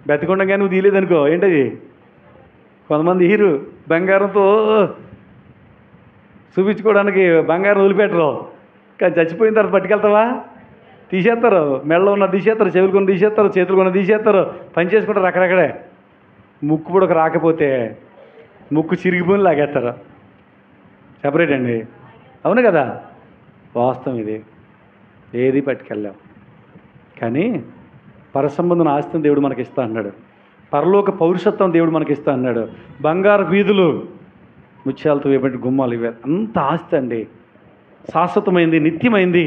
Speaker 1: బతికుండగా నువ్వు తీయలేదనుకో, ఏంటది? కొంతమంది హీరో బంగారంతో చూపించుకోవడానికి బంగారం వదిలిపెట్టరు, కానీ చచ్చిపోయిన తర్వాత పట్టుకెళ్తావా? తీసేస్తారు, మెడలో ఉన్న తీసేస్తారు, చెవులు కొన్ని తీసేస్తారు, చేతులు కొన్ని తీసేస్తారు, పని చేసుకుంటారు అక్కడక్కడే. ముక్కు కూడా రాకపోతే ముక్కు చిరిగిపోయి లాగేస్తారు. సెపరేట్ అండి. అవును కదా, వాస్తవం ఇది. ఏది పట్టుకెళ్ళాం. కానీ పరసంబంధం ఆస్తిని దేవుడు మనకి ఇస్తా అన్నాడు. పరలోక పౌరుషత్వం దేవుడు మనకి ఇస్తా అన్నాడు. బంగారు వీధులు, ముత్యాలతో వేయబడి గుమ్మాలు, ఇవే అంత ఆస్తి అండి. శాశ్వతమైంది, నిత్యమైంది.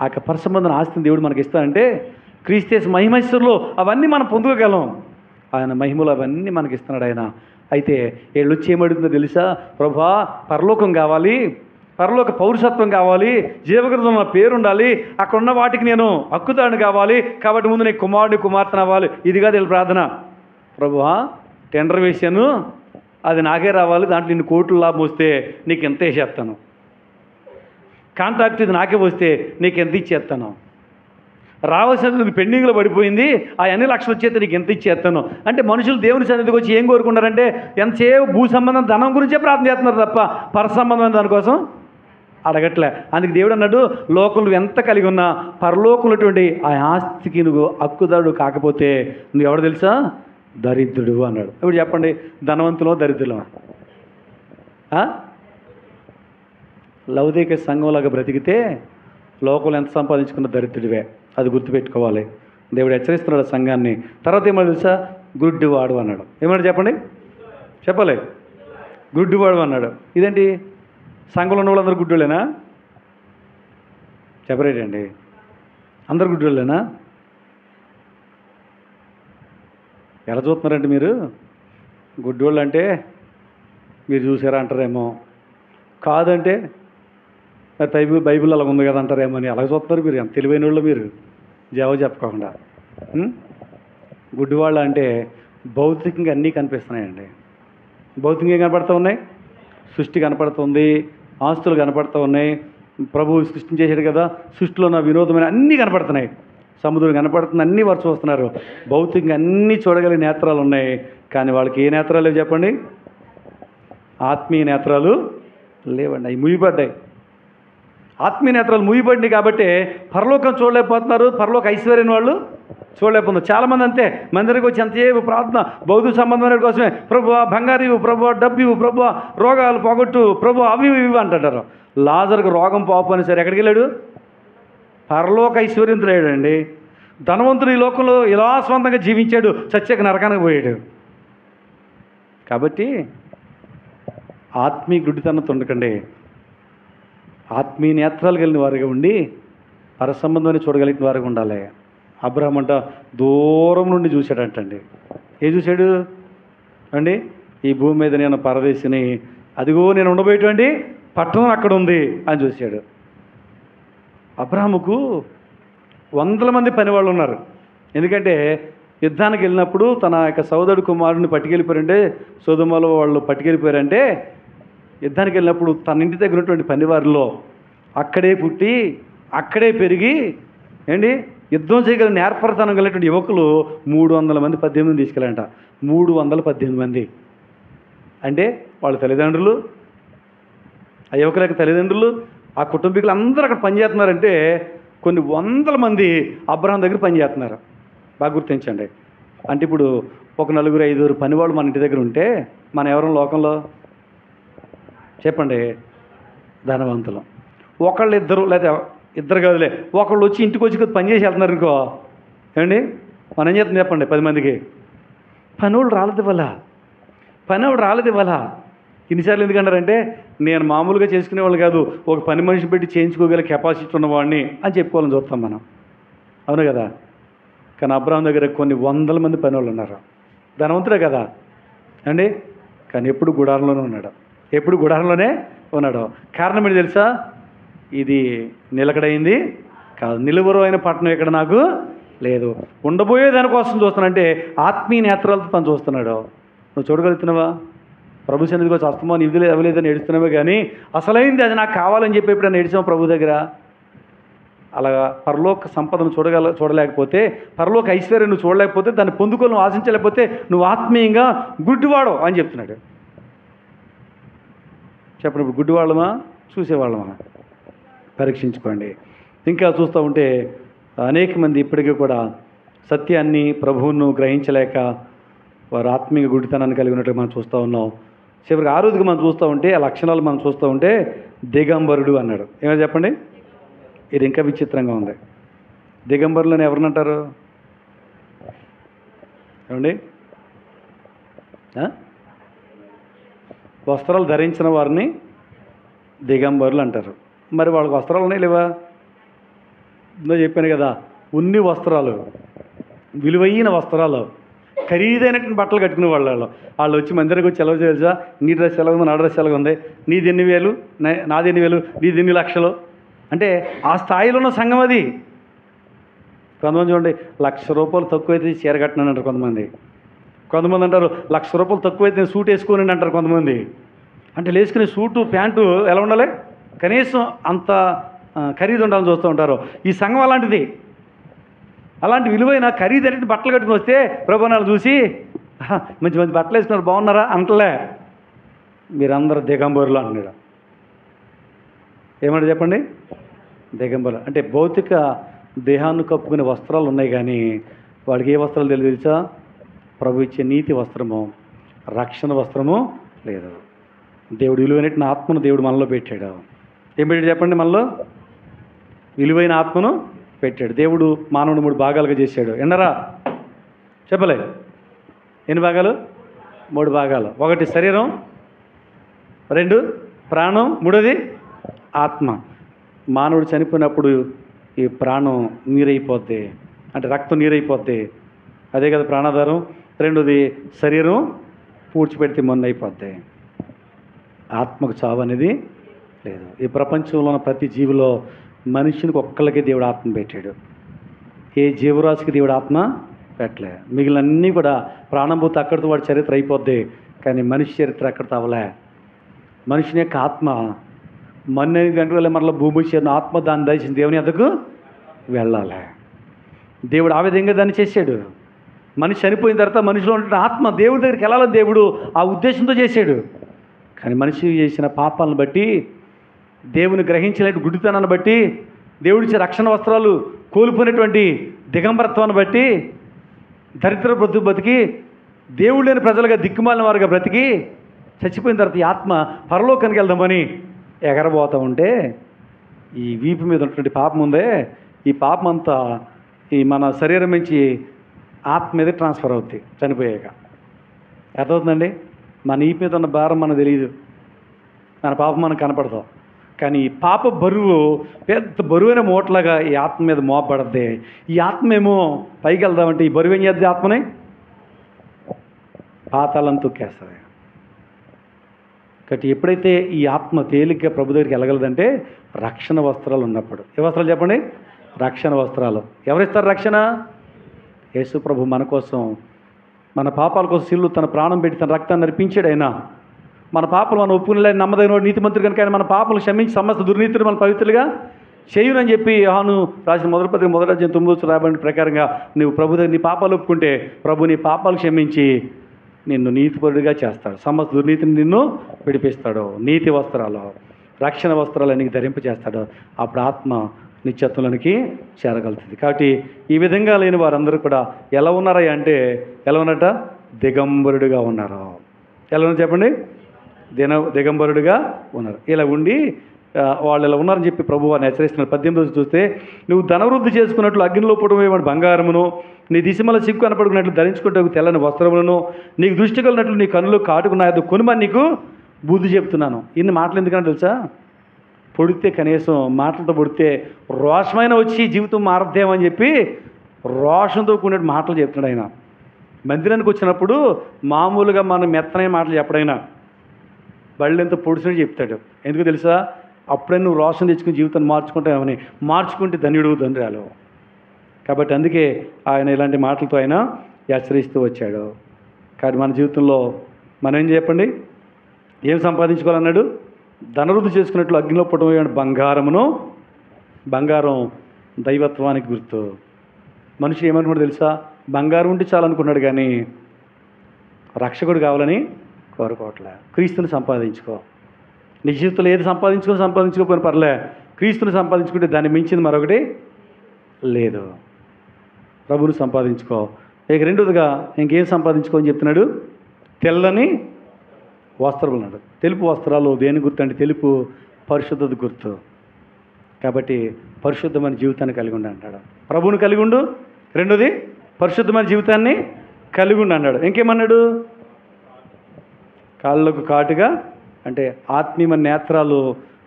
Speaker 1: ఆ యొక్క పరసంబంధం ఆస్తిని దేవుడు మనకి ఇస్తానంటే క్రీస్తు మహిమైశ్వర్లో అవన్నీ మనం పొందుకోగలం. ఆయన మహిమలో అవన్నీ మనకి ఇస్తున్నాడు ఆయన. అయితే వీళ్ళు వచ్చి ఏమడుగుతుందో తెలుసా? ప్రభువా, పరలోకం కావాలి, పరలోక పౌరుషత్వం కావాలి, జీవగ్రంథంలో నా పేరు ఉండాలి, అక్కడ ఉన్న వాటికి నేను హక్కుదారుని కావాలి, కాబట్టి ముందు నేను కుమార్తెను అవ్వాలి. ఇది కాదు వీళ్ళ ప్రార్థన. ప్రభువా, టెండర్ వేసాను, అది నాకే రావాలి, దాంట్లో ఇన్ని కోట్లు లాభం వస్తే నీకు ఎంత వేసేస్తాను. కాంట్రాక్ట్ ఇది నాకే వస్తే నీకు ఎంత ఇచ్చేస్తాను. రావాల్సినది పెండింగ్లో పడిపోయింది, ఆ అన్ని లక్షలు వచ్చేస్తే నీకు ఎంత ఇచ్చేస్తాను. అంటే మనుషులు దేవుని సన్నిధికి వచ్చి ఏం కోరుకుంటారంటే ఎంతసేపు భూ సంబంధం, ధనం గురించే ప్రార్థన చేస్తున్నారు తప్ప పర సంబంధమైన దానికోసం అడగట్లే. అందుకు దేవుడు అన్నాడు, లోకంలో ఎంత కలిగి ఉన్నా పరలోకున్నటువంటి ఆ ఆస్తికి నువ్వు హక్కుదారుడు కాకపోతే నువ్వు ఎవడు తెలుసా? దరిద్రుడు అన్నాడు. ఇప్పుడు చెప్పండి, ధనవంతులో దరిద్రులు? లౌకిక సంఘంలాగా బ్రతికితే లోకంలో ఎంత సంపాదించుకున్న దరిద్రుడివే. అది గుర్తుపెట్టుకోవాలి. దేవుడు హెచ్చరిస్తున్నాడు సంఘాన్ని. తర్వాత ఏమన్నా తెలుసా? గుడ్డివాడు అన్నాడు. ఏమన్నాడు చెప్పండి, చెప్పలే? గుడ్డివాడు అన్నాడు. ఇదేంటి, సంఘంలో ఉన్న వాళ్ళందరూ గుడ్డోళ్ళేనా? చెప్పరేటండి, అందరు గుడ్డోళ్ళేనా? ఎలా చూస్తున్నారండి మీరు? గుడ్డోళ్ళు అంటే మీరు చూసారా అంటారేమో, కాదంటే మరి బైబిల్ అలా ఉంది కదా అంటారేమో అని అలా చూస్తున్నారు మీరు. ఎంత తెలివైన వాళ్ళు మీరు, జవాబు చెప్పుకోకుండా. గుడ్డివాళ్ళు అంటే భౌతికంగా అన్నీ కనిపిస్తున్నాయండి. భౌతికంగా కనపడుతూ ఉన్నాయి, సృష్టి కనపడుతుంది, ఆస్తులు కనపడుతూ ఉన్నాయి, ప్రభువు సృష్టి చేశాడు కదా, సృష్టిలో ఉన్న వినోదమైన అన్నీ కనపడుతున్నాయి, సముద్రం కనపడుతుంది, అన్నీ వారు చూస్తున్నారు. భౌతికంగా అన్నీ చూడగలిగే నేత్రాలు ఉన్నాయి. కానీ వాళ్ళకి ఏ నేత్రాలు లేవు చెప్పండి? ఆత్మీయ నేత్రాలు లేవండి, అవి ముయ్యబడ్డాయి. ఆత్మీయ నేత్రాలు ముయ్యబడినాయి కాబట్టి పరలోకం చూడలేకపోతున్నారు, పరలోక ఐశ్వర్యం వాళ్ళు చూడలేకపోతున్నారు. చాలామంది అంతే, మందిరికి వచ్చి అంతసేపు ప్రార్థన భౌతిక సంబంధమైన కోసమే. ప్రభువా బంగారు ఇవ్వు, ప్రభువా డబ్బు ఇవ్వు, ప్రభువా రోగాలు పోగొట్టు, ప్రభువా అవి ఇవి అంటారు. లాజరుకు రోగం పోపని సరే ఎక్కడికి వెళ్ళాడు? పరలోక ఐశ్వర్యంతో లేడండి. ధనవంతుడు ఈ లోకంలో ఇలా స్వంతంగా జీవించాడు, చచ్చాక నరకానికి పోయాడు. కాబట్టి ఆత్మీయ గుడ్డితనంతో ఉండకండి. ఆత్మీయ నేత్రాలు కలిగిన వారిగా ఉండి పరసంబంధాన్ని చూడగలిగిన వారిగా ఉండాలి. అబ్రహాం అంట దూరం నుండి చూశాడంటండి. ఏం చూశాడు అండి? ఈ భూమి మీద నేను పరదేశిని, అదిగో నేను ఉండబోయేటువంటి పట్టణం అక్కడ ఉంది అని చూశాడు. అబ్రహాముకు వందల మంది పనివాళ్ళు ఉన్నారు. ఎందుకంటే యుద్ధానికి వెళ్ళినప్పుడు తన యొక్క సోదరుడు కుమారుడిని పట్టుకెళ్ళిపోయారంటే, సొదొమలో వాళ్ళు పట్టుకెళ్ళిపోయారంటే, యుద్ధానికి వెళ్ళినప్పుడు తన ఇంటి దగ్గర ఉన్నటువంటి పనివారిలో అక్కడే పుట్టి అక్కడే పెరిగి ఏంటి యుద్ధం చేయగలిగిన నేర్పరతనం కలిగినటువంటి యువకులు 300 మంది 18 తీసుకెళ్ళారంట. 318 మంది అంటే వాళ్ళ తల్లిదండ్రులు, ఆ యువకుల యొక్క తల్లిదండ్రులు, ఆ కుటుంబీకులు అందరూ అక్కడ పనిచేస్తున్నారంటే కొన్ని వందల మంది అబ్రహాం దగ్గర పనిచేస్తున్నారు. బాగా గుర్తించండి. అంటే ఇప్పుడు ఒక 4-5 పనివాళ్ళు మన ఇంటి దగ్గర ఉంటే మన ఎవరు లోకంలో చెప్పండి? ధనవంతులు. ఒకళ్ళు ఇద్దరు, లేదా ఇద్దరు కాదులే, ఒకళ్ళు వచ్చి ఇంటికి వచ్చి పని చేసి వెళ్తున్నారు అనుకో, ఏమండి మనం ఏం చేస్తాం చెప్పండి? 10 మందికి పనివాళ్ళు రాలేదు ఇవ్వాల, పనివాడు రాలేదు ఇవ్వాల. ఇన్నిసార్లు ఎందుకంటారంటే నేను మామూలుగా చేసుకునేవాళ్ళు కాదు, ఒక పని మనిషి పెట్టి చేయించుకోగల కెపాసిటీ ఉన్నవాడిని అని చెప్పుకోవాలని చూస్తాం మనం, అవును కదా? కానీ అబ్రహాం దగ్గర కొన్ని వందల మంది పనివాళ్ళు ఉన్నారు. ధనవంతుడే కదా అండి, కానీ ఎప్పుడు గుడారంలోనే ఉన్నాడు, ఎప్పుడు గుడారంలోనే ఉన్నాడు. కారణం ఏంటి తెలుసా? ఇది నిలకడైంది కాదు, నిలువరు అయిన పట్టణం ఇక్కడ నాకు లేదు, ఉండబోయే దానికోసం చూస్తానంటే ఆత్మీయ నేత్రాలతో తను చూస్తున్నాడు. నువ్వు చూడగలుగుతున్నావా? ప్రభు సన్నిధికి వచ్చి అస్తమా నిధులు అవ్వలేదని ఏడుస్తున్నావే, కానీ అసలైంది అది నాకు కావాలని చెప్పి ఎప్పుడైనా ఏడిచావు ప్రభు దగ్గర? అలాగా పరలోక సంపదను చూడలేకపోతే, పరలోక ఐశ్వర్యం నువ్వు చూడలేకపోతే, దాన్ని పొందుకొని నువ్వు ఆశించలేకపోతే నువ్వు ఆత్మీయంగా గుడ్డివాడు అని చెప్తున్నాడు. చెప్పండి, ఇప్పుడు గుడ్డివాళ్ళమా చూసేవాళ్ళమా? పరీక్షించుకోండి. ఇంకా చూస్తూ ఉంటే అనేక మంది ఇప్పటికీ కూడా సత్యాన్ని ప్రభువును గ్రహించలేక వారు ఆత్మీయ గుడితనాన్ని కలిగి ఉన్నట్టు మనం చూస్తూ ఉన్నాం. చివరికి ఆ రోజుకి మనం చూస్తూ ఉంటే ఆ లక్షణాలు మనం చూస్తూ ఉంటే దిగంబరుడు అన్నాడు. ఏమైనా చెప్పండి, ఇది ఇంకా విచిత్రంగా ఉంది. దిగంబరులని ఎవరినంటారు ఏమండి? వస్త్రాలు ధరించిన వారిని దిగంబరులు అంటారు. మరి వాళ్ళకి వస్త్రాలు ఉన్నాయి లేవా? ఇందో చెప్పాను కదా, ఉన్ని వస్త్రాలు, విలువైన వస్త్రాలు, ఖరీదైనటువంటి బట్టలు కట్టుకునే వాళ్ళు వచ్చి మందిరికి వచ్చి ఎలా తెలుసా, నీ డ్రెస్ ఎలా ఉంది, నా డ్రెస్ ఎలా ఉంది, నీది ఎన్ని వేలు, నాది ఎన్ని వేలు, నీది ఎన్ని లక్షలు. అంటే ఆ స్థాయిలో ఉన్న సంఘం అది. కొంతమంది చూడండి, ₹1,00,000 తక్కువైతే చీర కట్టినాను అంటారు కొంతమంది. కొంతమంది అంటారు ₹1,00,000 తక్కువైతే సూట్ వేసుకోనండి అంటారు కొంతమంది. అంటే వేసుకునే సూటు ప్యాంటు ఎలా ఉండాలి, కనీసం అంత ఖరీదు ఉండాలని చూస్తూ ఉంటారు. ఈ సంఘం అలాంటిది. అలాంటి విలువైన ఖరీదైన బట్టలు కట్టుకుని వస్తే ప్రభునాలు చూసి మంచి మంచి బట్టలు వేసుకున్నారు బాగున్నారా అంటలే, మీరందరూ దిగంబరులు అంటున్నాడు. ఏమంటే చెప్పండి, దిగంబరు అంటే భౌతిక దేహాన్ని కప్పుకునే వస్త్రాలు ఉన్నాయి కానీ వాడికి ఏ వస్త్రాలు తెలియదు తెలుసా? ప్రభు ఇచ్చే నీతి వస్త్రము, రక్షణ వస్త్రము లేదు. దేవుడు విలువైన ఆత్మను దేవుడు మనలో పెట్టాడు. ఏం పెట్టాడు చెప్పండి? మనలో విలువైన ఆత్మను పెట్టాడు. దేవుడు మానవుని 3 భాగాలుగా చేశాడు. ఎన్నరా చెప్పలే? ఎన్ని భాగాలు? 3 భాగాలు. 1 శరీరం, 2 ప్రాణం, 3 ఆత్మ. మానవుడు చనిపోయినప్పుడు ఈ ప్రాణం నీరైపోద్ది, అంటే రక్తం నీరైపోద్ది, అదే కదా ప్రాణాధారం. 2ది శరీరం పూడ్చిపెడితే మొన్న అయిపోద్ది. ఆత్మకు చావు అనేది లేదు. ఈ ప్రపంచంలో ఉన్న ప్రతి జీవిలో మనిషినికి ఒక్కళ్ళకే దేవుడు ఆత్మ పెట్టాడు. ఏ జీవరాశికి దేవుడు ఆత్మ పెట్టలే. మిగిలినన్నీ కూడా ప్రాణం పోతే అక్కడితో వాడి చరిత్ర అయిపోద్ది, కానీ మనిషి చరిత్ర అక్కడితో అవలే. మనిషిని యొక్క ఆత్మ మొన్న గంటల మరలా భూమి చేరిన ఆత్మ దాన్ని దయచేసి దేవుని ఎద్దకు వెళ్ళాలి. దేవుడు ఆ విధంగా దాన్ని చేశాడు. మనిషి చనిపోయిన తర్వాత మనిషిలో ఉన్న ఆత్మ దేవుడి దగ్గరికి వెళ్ళాలని దేవుడు ఆ ఉద్దేశంతో చేశాడు. కానీ మనిషి చేసిన పాపాలను బట్టి, దేవుని గ్రహించలేని గుడ్డితనాన్ని బట్టి, దేవుడిచ్చే రక్షణ వస్త్రాలు కోల్పోయినటువంటి దిగంబరత్వాన్ని బట్టి, దరిద్ర బతికి దేవుడు లేని ప్రజలుగా దిక్కుమాలిన వారుగా బ్రతికి చచ్చిపోయిన తర్వాత ఈ ఆత్మ పరలోకానికి వెళ్దామని ఎగరబోతూ ఉంటే ఈ వీపు మీద ఉన్నటువంటి పాపం ఉందే, ఈ పాపం అంతా ఈ మన శరీరం నుంచి ఆత్మ మీద ట్రాన్స్ఫర్ అవుద్ది చనిపోయాక. అర్థమవుతుందండి? మన వీపు మీద ఉన్న భారం మనకు తెలియదు, మన పాపం మనకు కనపడతాం. కానీ ఈ పాప బరువు పెద్ద బరువైన మూటలాగా ఈ ఆత్మ మీద మోపబడద్ది. ఈ ఆత్మ ఏమో పైకి వెళ్దామంటే ఈ బరువు ఏం చేద్ది? ఆత్మని పాతాళం తొక్కేస్తుంది. కాబట్టి ఎప్పుడైతే ఈ ఆత్మ తేలిగ్గా ప్రభు దగ్గరికి వెళ్ళగలదంటే రక్షణ వస్త్రాలు ఉన్నప్పుడు. ఏ వస్త్రాలు చెప్పండి? రక్షణ వస్త్రాలు. ఎవరిస్తారు రక్షణ? యేసు ప్రభు మన కోసం, మన పాపాల కోసం సిల్లు తన ప్రాణం పెట్టి తన రక్తాన్ని నడిపించాడు. ఆయన మన పాపలు మనం ఒప్పుకునేలా నమ్మదగిన నీతిమంతుడు కనుక ఆయన మన పాపలు క్షమించి సమస్త దుర్నీతిని మన పవిత్రులుగా చేయునని చెప్పి యోహాను రాసిన 1:9 రాబడిన ప్రకారంగా నువ్వు ప్రభు దగ్గర నీ పాపాలు ఒప్పుకుంటే ప్రభు నీ పాపాలు క్షమించి నిన్ను నీతిపరుడిగా చేస్తాడు, సమస్త దుర్నీతిని నిన్ను విడిపిస్తాడు. నీతి వస్త్రాలు, రక్షణ వస్త్రాలు నీకు ధరింపచేస్తాడు. అప్పుడు ఆత్మ నిత్యత్వంలోనికి చేరగలుగుతుంది. కాబట్టి ఈ విధంగా లేని వారందరూ కూడా ఎలా ఉన్నారా అంటే ఎలా ఉన్నట? దిగంబరుడుగా ఉన్నారు. ఎలా ఉన్నారు చెప్పండి? దిగంబరుడుగా ఉన్నారు. ఇలా ఉండి వాళ్ళు ఇలా ఉన్నారని చెప్పి ప్రభు వారిని హెచ్చరిస్తున్నారు. 18 చూస్తే నువ్వు ధనవృద్ధి చేసుకున్నట్లు అగ్నిలో పుట్టమేవాడు బంగారమును, నీ దిశమల సిగ్గు కనపడుకున్నట్లు ధరించుకుంటే తెల్లని వస్త్రములను, నీకు దృష్టి కలిగినట్లు నీ కన్నులు కాటుకున్నాయో కొనుమని నీకు బుద్ధి చెప్తున్నాను. ఇన్ని మాటలు ఎందుకన్నా తెలుసా? పొడితే కనీసం మాటలతో పొడితే రోషమైన వచ్చి జీవితం మారద్దేమని చెప్పి రోషంతో కూడిన మాటలు చెప్తున్నాడు ఆయన. మందిరానికి వచ్చినప్పుడు మామూలుగా మనం మెత్తనైన మాటలు చెప్పడైనా బళ్ళు ఎంత పొడిచినట్టు చెప్తాడు. ఎందుకు తెలుసా? అప్పుడే నువ్వు రోషం తెచ్చుకుని జీవితాన్ని మార్చుకుంటామని, మార్చుకుంటే ధన్యుడు ధన్యురాలు. కాబట్టి అందుకే ఆయన ఇలాంటి మాటలతో ఆయన హెచ్చరిస్తూ వచ్చాడు. కాబట్టి మన జీవితంలో మనం ఏం చెప్పండి, ఏం సంపాదించుకోవాలన్నాడు? ధనవృద్ధి చేసుకున్నట్లు అగ్నిలో పుట్టమైన బంగారమును. బంగారం దైవత్వానికి గుర్తు. మనిషి ఏమనుకున్నాడు తెలుసా? బంగారం ఉంటే చాలనుకున్నాడు, కానీ రక్షకుడు కావాలని కోరుకోవట్లే. క్రీస్తుని సంపాదించుకో. నీ జీవితంలో ఏది సంపాదించుకోకపోయినా పర్లే, క్రీస్తుని సంపాదించుకుంటే దాన్ని మించింది మరొకటి లేదు. ప్రభువుని సంపాదించుకో. ఇక రెండోదిగా ఇంకేం సంపాదించుకోని చెప్తున్నాడు? తెల్లని వస్త్రాలు అన్నాడు. తెలుపు వస్త్రాలు దేని గుర్తు అంటే తెలుపు పరిశుద్ధత గుర్తు. కాబట్టి పరిశుద్ధమైన జీవితాన్ని కలిగి ఉండి అంటాడు. ప్రభువుని కలిగి ఉండు. రెండోది పరిశుద్ధమైన జీవితాన్ని కలిగి ఉండి అన్నాడు. ఇంకేమన్నాడు? కాళ్ళకు కాటుగా అంటే ఆత్మీయమైన నేత్రాలు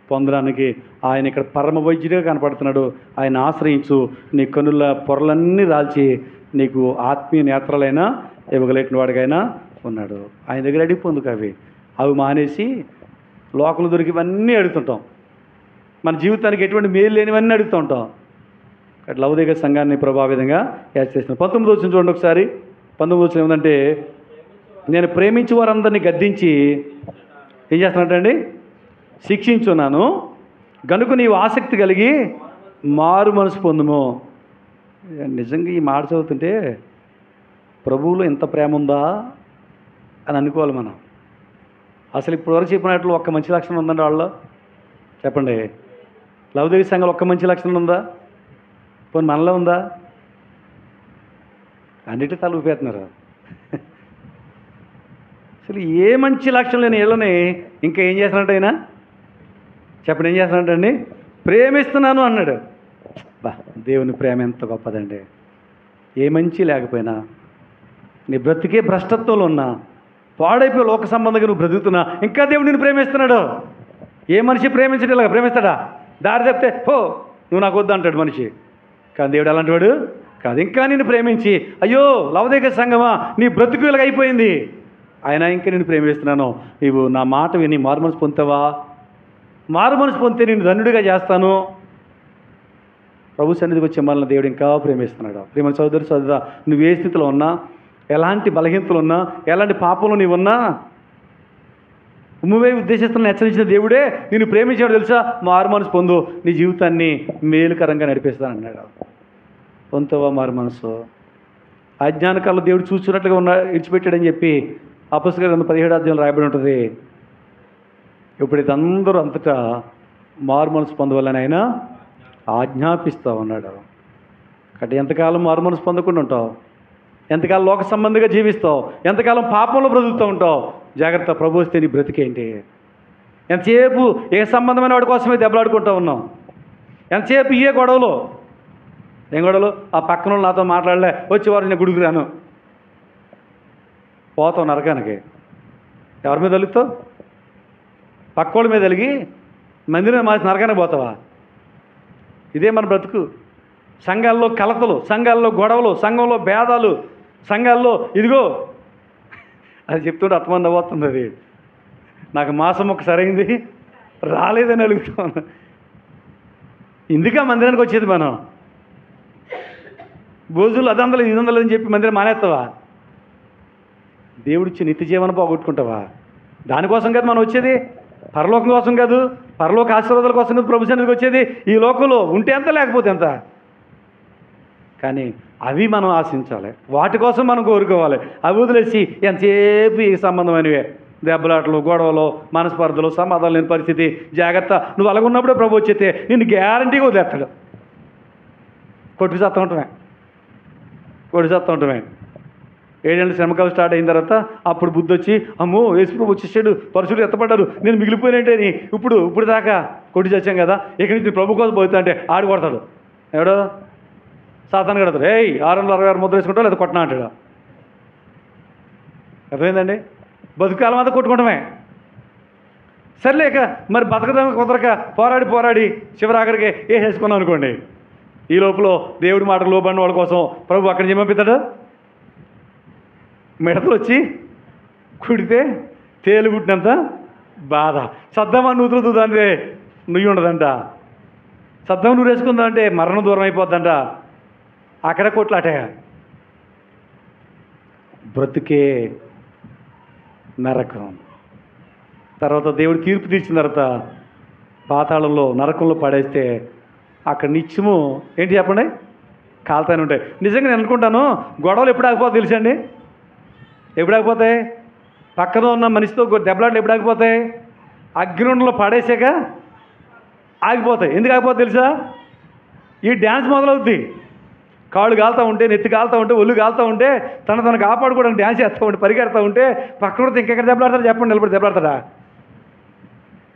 Speaker 1: పొందడానికి ఆయన ఇక్కడ పరమ వైద్యుడిగా కనపడుతున్నాడు. ఆయన ఆశ్రయించు, నీ కనుల పొరలన్నీ రాల్చి నీకు ఆత్మీయ నేత్రాలైనా ఇవ్వగలిగిన వాడికైనా ఉన్నాడు. ఆయన దగ్గర అడిగి పొందుకు అవి మానేసి లోకలు దొరికివన్నీ అడుగుతుంటాం. మన జీవితానికి ఎటువంటి మేలు లేనివన్నీ అడుగుతూ ఉంటాం. అట్లా లవోదికయ సంఘాన్ని ప్రభావితంగా చేస్తున్నాం. 19 వచ్చిన చూడండి ఒకసారి. 19 వచ్చిన ఏమంటే, నేను ప్రేమించి వారందరినీ గద్దించి ఏం చేస్తున్నట్టండి? శిక్షించున్నాను గనుక నీవు ఆసక్తి కలిగి మారు మనసు పొందుము. నిజంగా ఈ మాట చదువుతుంటే ప్రభువులో ఇంత ప్రేమ ఉందా అని అనుకోవాలి మనం. అసలు ఇప్పటివరకు చెప్పినట్లు ఒక్క మంచి లక్షణం ఉందండి వాళ్ళు? చెప్పండి. లవోదికయ సంఘంలో ఒక్క మంచి లక్షణం ఉందా? పోనీ మనలో ఉందా? అన్నిటి తల ఊపేస్తున్నారు. అసలు ఏ మంచి లక్షణం లేని వీళ్ళని ఇంకా ఏం చేస్తున్నట్టు అయినా చెప్పండి, ఏం చేస్తున్నట్టండి? ప్రేమిస్తున్నాను అన్నాడు. బా, దేవుని ప్రేమ ఎంత గొప్పదండి. ఏ మంచి లేకపోయినా నీ బ్రతికే భ్రష్టత్వంలో ఉన్నా, పాడైపోయి లోక సంబంధంగా నువ్వు బ్రతుకుతున్నా, ఇంకా దేవుడు నిన్ను ప్రేమిస్తున్నాడు. ఏ మనిషి ప్రేమించడం ఇలాగా ప్రేమిస్తాడా? దారి తప్పితే హో నువ్వు నాకు వద్దు అంటాడు మనిషి. కానీ దేవుడు అలాంటి వాడు కాదు. ఇంకా నిన్ను ప్రేమించి, అయ్యో లవోదికయ సంఘమా నీ బ్రతుకు ఇలాగ అయిపోయింది, ఆయన ఇంకా నేను ప్రేమిస్తున్నాను, నీవు నా మాట విని మారు మనసు పొందుతావా? మారు మనసు పొందితే నేను ధన్యుడిగా చేస్తాను. ప్రభు సన్నిధికి వచ్చే మనల్ని దేవుడు ఇంకా ప్రేమిస్తున్నాడు. ప్రేమ సోదరు సోదరా, నువ్వు ఏ స్థితిలో ఉన్నా, ఎలాంటి బలహీనతలు ఉన్నా, ఎలాంటి పాపంలో నీవున్నా, నువ్వే ఉద్దేశిస్తున్న హెచ్చరించిన దేవుడే నిన్ను ప్రేమించాడు తెలుసా? మారు మనసు పొందు, నీ జీవితాన్ని మేలుకరంగా నడిపిస్తానన్నాడు. పొందుతావా మారు మనసు? అజ్ఞానకాలంలో దేవుడు చూస్తున్నట్లుగా విడిచిపెట్టాడని చెప్పి అపొస్తలుల గ్రంథం 17వ అధ్యాయంలో రాయబడి ఉంటుంది. ఇప్పుడైతే అందరూ అంతటా మారు మనసు పొందవాలని ఆయన ఆజ్ఞాపిస్తూ ఉన్నాడు. కాబట్టి ఎంతకాలం మారు మనసు పొందకుండా ఉంటావు? ఎంతకాలం లోక సంబంధిగా జీవిస్తావు? ఎంతకాలం పాపంలో బ్రతుకుతూ ఉంటావు? జాగ్రత్త, ప్రభు వస్తే నీ బ్రతికేంటి? ఎంతసేపు ఏ సంబంధమైన వాడి కోసమే దెబ్బలాడుకుంటూ ఉన్నాం? ఎంతసేపు ఏ గొడవలు? ఏం గొడవలు? ఆ పక్కన వాళ్ళు నాతో మాట్లాడలే, వచ్చేవారు నేను గుడికి రాను, పోతావు నరకానికి. ఎవరి మీద వెలుగుతావు? పక్కోళ్ళ మీద వెలిగి మందిరం మార్చి నరకానికి పోతావా? ఇదే మన బ్రతుకు. సంఘాల్లో కలతలు, సంఘాల్లో గొడవలు, సంఘంలో భేదాలు, సంఘాల్లో ఇదిగో అది చెప్తుంటే అర్థమంది అవుతుంది. అది నాకు మాసం ఒక సరైంది రాలేదని అడుగుతాను. ఇందుక మందిరానికి వచ్చేది మనం. భోజులు 500 500 అని చెప్పి మందిరం మానేస్తావా? దేవుడిచ్చి నిత్య జీవనం పోగొట్టుకుంటావా? దానికోసం కదా మనం వచ్చేది, పరలోకం కోసం కాదు, పరలోక ఆశీర్వాదాల కోసం కాదు ప్రభు సన్నిధికి వచ్చేది. ఈ లోకంలో ఉంటే ఎంత లేకపోతే ఎంత. కానీ అవి మనం ఆశించాలి, వాటి కోసం మనం కోరుకోవాలి. అవి వదిలేసి ఎంతసేపు ఈ సంబంధమైనవే దెబ్బలాటలు, గొడవలు, మనస్పర్ధలు, సమాధానం లేని పరిస్థితి. జాగ్రత్త, నువ్వు అలాగున్నప్పుడే ప్రభు వచ్చేస్తే నిన్ను గ్యారంటీగా వదిలేస్తాడు. కొట్టి చేస్తూ ఉంటామే. 7 ఏళ్ళ శ్రమకాలం స్టార్ట్ అయిన తర్వాత అప్పుడు బుద్ధి వచ్చి, అమ్మో యేసుప్రభు వచ్చేసాడు, పరుషులు ఎత్తపడ్డారు, నేను మిగిలిపోయినంటే అని ఇప్పుడు దాకా కొట్టి చచ్చాం కదా, ఇక్కడి నుంచి ప్రభు కోసం పోతా అంటే ఆడు కొడతాడు. ఎవడో సాతాను కడతాడు. 666 ముద్ర వేసుకుంటావు లేదా కొట్టనా అంటాడు. అర్థమైందండి? బతుకాలం అంతా కొట్టుకోవడమే. సర్లేక మరి బతకదాం కుదరక పోరాడి చివరాఖరికి వేసేసుకున్నాం అనుకోండి. ఈ లోపల దేవుడి మాటకు లోబడిన వాళ్ళ కోసం ప్రభు అక్కడి నుంచి పంపిస్తాడు. మిడతలు వచ్చి కుడితే తేలు కుట్టినంత బాధ. సద్దామా నూతులు దానిదే నుయ్యి ఉండదంట. సద్దాం నూరు వేసుకుందంటే మరణం దూరం అయిపోద్దంట. అక్కడ కొట్లాట. బ్రతుకే నరకం. తర్వాత దేవుడు తీర్పు తీర్చిన తర్వాత పాతాళంలో నరకంలో పడేస్తే అక్కడ నిత్యము ఏంటి చెప్పండి, కాలుతానే ఉంటాయి. నిజంగా నేను అనుకుంటాను, గొడవలు ఎప్పుడు ఆగిపోతాయి తెలుసండి? ఎప్పుడు ఆగిపోతాయి? పక్కన ఉన్న మనిషితో దెబ్బలాట్లు ఎప్పుడు ఆగిపోతాయి? అగ్నిగుండంలో పడేసాక ఆగిపోతాయి. ఎందుకు ఆగిపోతాయి తెలుసా? ఈ డ్యాన్స్ మొదలవుద్ది. కాళ్ళు కాలుతూ ఉంటే, నెత్తి కాలుతూ ఉంటే, ఒళ్ళు కాలుతూ ఉంటే, తను కాపాడుకోవడానికి డ్యాన్స్ చేస్తూ ఉంటే, పరిగెడతా ఉంటే పక్కన ఇంకెక్కడ దెబ్బలాడతాడు చెప్పండి? నిలబడి దెబ్బలాడతాడా?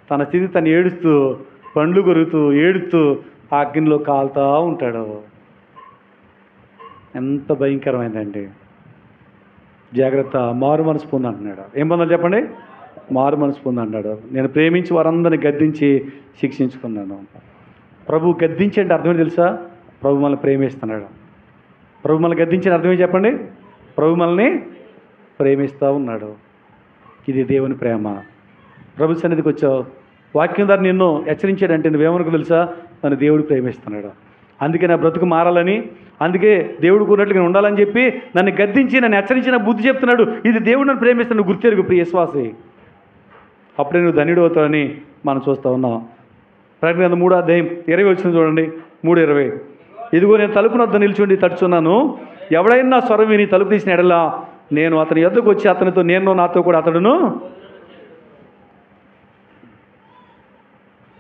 Speaker 1: తన స్థితి తను ఏడుస్తూ, పండ్లు కొరుకుతూ, ఏడుస్తూ ఆ అగ్నిలో కాలుతూ ఉంటాడు. ఎంత భయంకరమైందండి. జాగ్రత్త, మారు మనసు పొందంటున్నాడు. ఏం పొందాలి చెప్పండి? మారు మనసు పొందంటున్నాడు. నేను ప్రేమించి వారందరిని గద్దించి శిక్షించుకున్నాను. ప్రభు గద్దించి అంటే అర్థమేంటి తెలుసా? ప్రభు మనల్ని ప్రేమిస్తున్నాడు. ప్రభు మనల్ని గద్దించిన అర్థమే చెప్పండి? ప్రభు మనల్ని ప్రేమిస్తూ ఉన్నాడు. ఇది దేవుని ప్రేమ. ప్రభు సన్నిధికి వచ్చావు, వాక్యం ద్వారా నిన్ను హెచ్చరించాడంటే నువ్వేమనుకో తెలుసా? నన్ను దేవుడు ప్రేమిస్తున్నాడు, అందుకే నా బ్రతుకు మారాలని, అందుకే దేవుడు కూడినట్లుగా ఉండాలని చెప్పి నన్ను గద్దించి నన్ను హెచ్చరించిన బుద్ధి చెప్తున్నాడు. ఇది దేవుడు నన్ను ప్రేమిస్తున్నాడు, గుర్తెరుగు ప్రియ విశ్వాసి. అప్పుడే నువ్వు ధన్యుడు అవుతావని మనం చూస్తూ ఉన్నాం. ప్రకటన 3వ అధ్యాయం 20 వచ్చింది చూడండి. 3:20. ఇదిగో నేను తలుపున వద్ద నిల్చుండి తడుచున్నాను. ఎవడైనా నా స్వరం విని తలుపు తీసిన ఎడలా నేను అతని యొద్దకు వచ్చి అతనితో, నేను నాతో కూడా అతడును.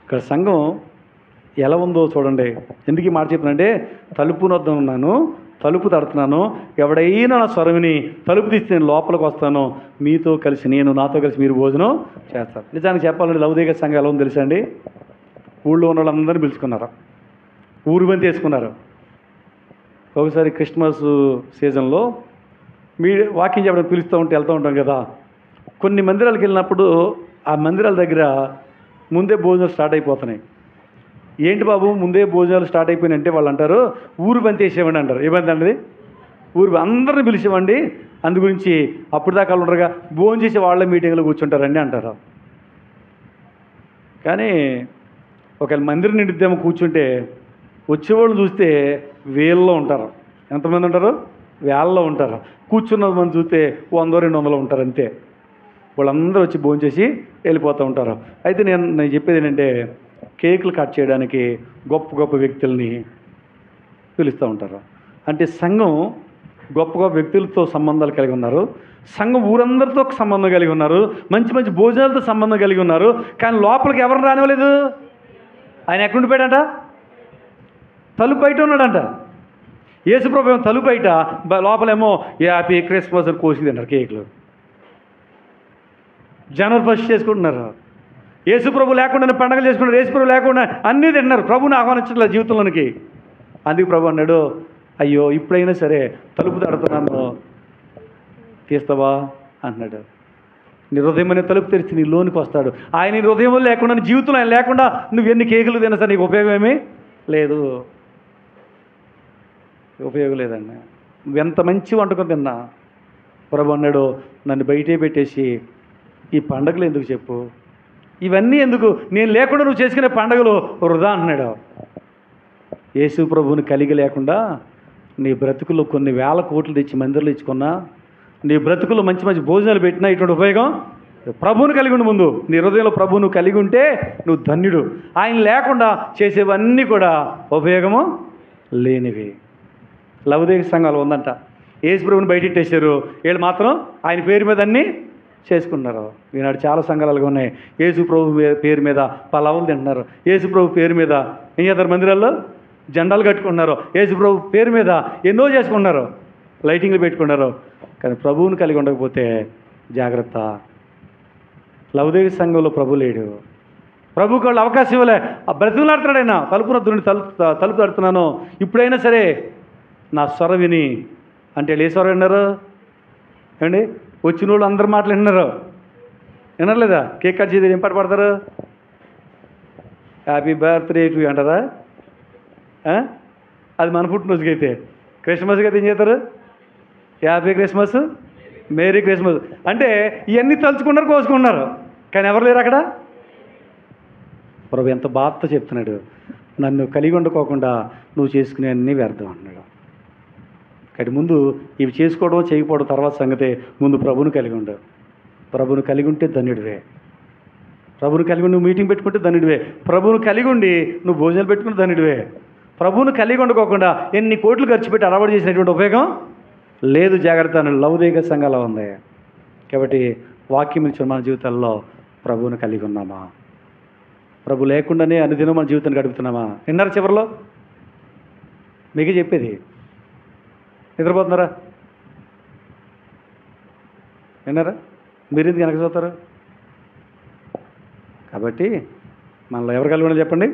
Speaker 1: ఇక్కడ సంఘం ఎలా ఉందో చూడండి. ఎందుకు ఈ మాట చెప్పినంటే, తలుపు వద్ద ఉన్నాను, తలుపు తడుతున్నాను, ఎవడైనా నా స్వరం విని తలుపు తీస్తే నేను లోపలికి వస్తాను, మీతో కలిసి, నేను నాతో కలిసి మీరు భోజనం చేస్తారు. నిజానికి చెప్పాలంటే లౌకిక సంఘం ఎలా ఉందో తెలుసా అండి? ఊళ్ళో ఉన్న వాళ్ళందరినీ పిలుచుకున్నారు, ఊరు బంతి వేసుకున్నారు. ఒకసారి క్రిస్మస్ సీజన్లో మీ వాకింగ్ చెప్పడానికి పిలుస్తూ ఉంటే వెళ్తూ ఉంటాం కదా. కొన్ని మందిరాలకు వెళ్ళినప్పుడు ఆ మందిరాల దగ్గర ముందే భోజనాలు స్టార్ట్ అయిపోతున్నాయి. ఏంటి బాబు ముందే భోజనాలు స్టార్ట్ అయిపోయినాయంటే వాళ్ళు అంటారు, ఊరు బంతి వేసేవండి అంటారు. ఏ బంతి అండి? ఊరు అందరిని పిలిచేవండి, అందు గురించి అప్పుడు దాకా వాళ్ళు ఉండరుగా, భోజనం చేసి వాళ్ళ మీటింగ్లో కూర్చుంటారండి అంటారు. కానీ ఒకవేళ మందిరం నిండిద్దేమో కూర్చుంటే వచ్చేవాళ్ళు చూస్తే వేల్లో ఉంటారు. ఎంతమంది ఉంటారు? వేలలో ఉంటారు. కూర్చున్న మంది చూస్తే 100-200 ఉంటారు అంతే. వాళ్ళందరూ వచ్చి భోజనం చేసి వెళ్ళిపోతూ ఉంటారు. అయితే నేను చెప్పేది ఏంటంటే, కేకులు కట్ చేయడానికి గొప్ప గొప్ప వ్యక్తుల్ని పిలుస్తూ ఉంటారు. అంటే సంఘం గొప్ప గొప్ప వ్యక్తులతో సంబంధాలు కలిగి ఉన్నారు. సంఘం ఊరందరితో సంబంధం కలిగి ఉన్నారు. మంచి మంచి భోజనాలతో సంబంధం కలిగి ఉన్నారు. కానీ లోపలికి ఎవరిని రానివ్వలేదు. ఆయన ఎక్కడుండిపోయాడంట? తలుపు బయట ఉన్నాడంట. యేసుప్రభు ఏమో తలుపు బయట, లోపలేమో హ్యాపీ క్రిస్మస్ అని కోసింది అంటారు కేకులు. జనవరి 1 చేసుకుంటున్నారు. యేసుప్రభు లేకుండా పండగలు చేసుకుంటారు. యేసుప్రభు లేకుండా అన్నీ తింటున్నారు. ప్రభుని ఆహ్వానించట్లేదు జీవితంలోనికి. అందుకు ప్రభు అన్నాడు, అయ్యో ఇప్పుడైనా సరే తలుపు తడుతున్నాను, తీస్తావా అన్నాడు. నీ హృదయం అనే తలుపు తెరిచి నీ లోనికి వస్తాడు. ఆయన నీ హృదయం లేకుండా, నీ జీవితంలో ఆయన లేకుండా నువ్వు ఎన్ని కేకులు తిన్నా సార్ నీకు ఉపయోగం ఏమీ లేదు. ఉపయోగం లేదండి. నువ్వెంత మంచి వంటకం తిన్నా ప్రభు అన్నాడు, నన్ను బయటే పెట్టేసి ఈ పండుగలు ఎందుకు చెప్పు, ఇవన్నీ ఎందుకు, నేను లేకుండా నువ్వు చేసుకునే పండుగలు వృధా అంటున్నాడు. యేసు ప్రభువుని కలిగి లేకుండా నీ బ్రతుకుల్లో కొన్ని వేల కోట్లు తెచ్చి మందిర్లు ఇచ్చుకున్నా, నీ బ్రతుకుల్లో మంచి మంచి భోజనాలు పెట్టినా ఇటువంటి ఉపయోగం. ప్రభువుని కలిగి ఉండి ముందు నీ హృదయంలో ప్రభువును కలిగి ఉంటే నువ్వు ధన్యుడు. ఆయన లేకుండా చేసేవన్నీ కూడా ఉపయోగము లేనివి. లౌకిక సంఘాలు ఉందంట, యేసు ప్రభువుని బయటెట్టేశారు, వీళ్ళు మాత్రం ఆయన పేరు మీద అన్నీ చేసుకున్నారు. ఈనాడు చాలా సంఘాలుగా ఉన్నాయి. యేసు ప్రభు పేరు మీద పలావులు తింటున్నారు. యేసు ప్రభు పేరు మీద ఏం చేస్తారు? మందిరాల్లో జెండాలు కట్టుకుంటున్నారు. యేసు ప్రభు పేరు మీద ఎన్నో చేసుకుంటున్నారు, లైటింగ్లు పెట్టుకున్నారు. కానీ ప్రభువుని కలిగి ఉండకపోతే జాగ్రత్త. లౌకిక సంఘంలో ప్రభు లేడు. ప్రభుకి వాళ్ళు అవకాశం ఇవ్వలే. ఆ బ్రతుకులాడుతున్నాడు ఆయన. తలుపు తడుతున్నాను, ఇప్పుడైనా సరే నా స్వరం విని అంటే ఏ స్వరం విన్నారు ఏమండి? వచ్చిన వాళ్ళు అందరి మాటలు విన్నారు, వినర్లేదా? కేక్ కట్ చేసి ఏం పాట పడతారు? హ్యాపీ బర్త్డే టు అంటారా? అది మన పుట్టినరోజుకి అయితే. క్రిస్మస్కి అయితే ఏం చేస్తారు? హ్యాపీ క్రిస్మస్, మేరీ క్రిస్మస్ అంటే ఇవన్నీ తలుచుకున్నారు, కోసుకున్నారు. కానీ ఎవరు లేరు అక్కడ. ప్రభు ఎంత బాధతో చెప్తున్నాడు, నన్ను కలిగి ఉండకోకుండా నువ్వు చేసుకునే అన్నీ వ్యర్థం అన్నాడు. కాబట్టి ముందు ఇవి చేసుకోవడం చేయకపోవడం తర్వాత సంగతే. ముందు ప్రభువును కలిగి ఉండు. ప్రభువును కలిగి ఉంటే ధన్యుడివే. ప్రభువును కలిగి ఉండి నువ్వు మీటింగ్ పెట్టుకుంటే ధన్యుడివే. ప్రభువును కలిగి ఉండి నువ్వు భోజనాలు పెట్టుకుంటే ధన్యుడివే. ప్రభువును కలిగి ఉండకోకుండా ఎన్ని కోట్లు ఖర్చు పెట్టి అలవాటు చేసినటువంటి ఉపయోగం లేదు. జాగ్రత్త అని లౌకిక సంఘాలు ఉంది. కాబట్టి వాక్యం ఇచ్చిన మన జీవితాల్లో ప్రభువును కలిగి ఉన్నామా? ప్రభు లేకుండానే అనుదినం మన జీవితాన్ని గడుపుతున్నామా? విన్నారా? చివరిలో మీకే చెప్పేది. నిద్రపోతున్నారా? విన్నారా? మీరు ఎందుకు వెనక చూస్తారు? కాబట్టి మనలో ఎవరు కలిగి ఉండాలి చెప్పండి?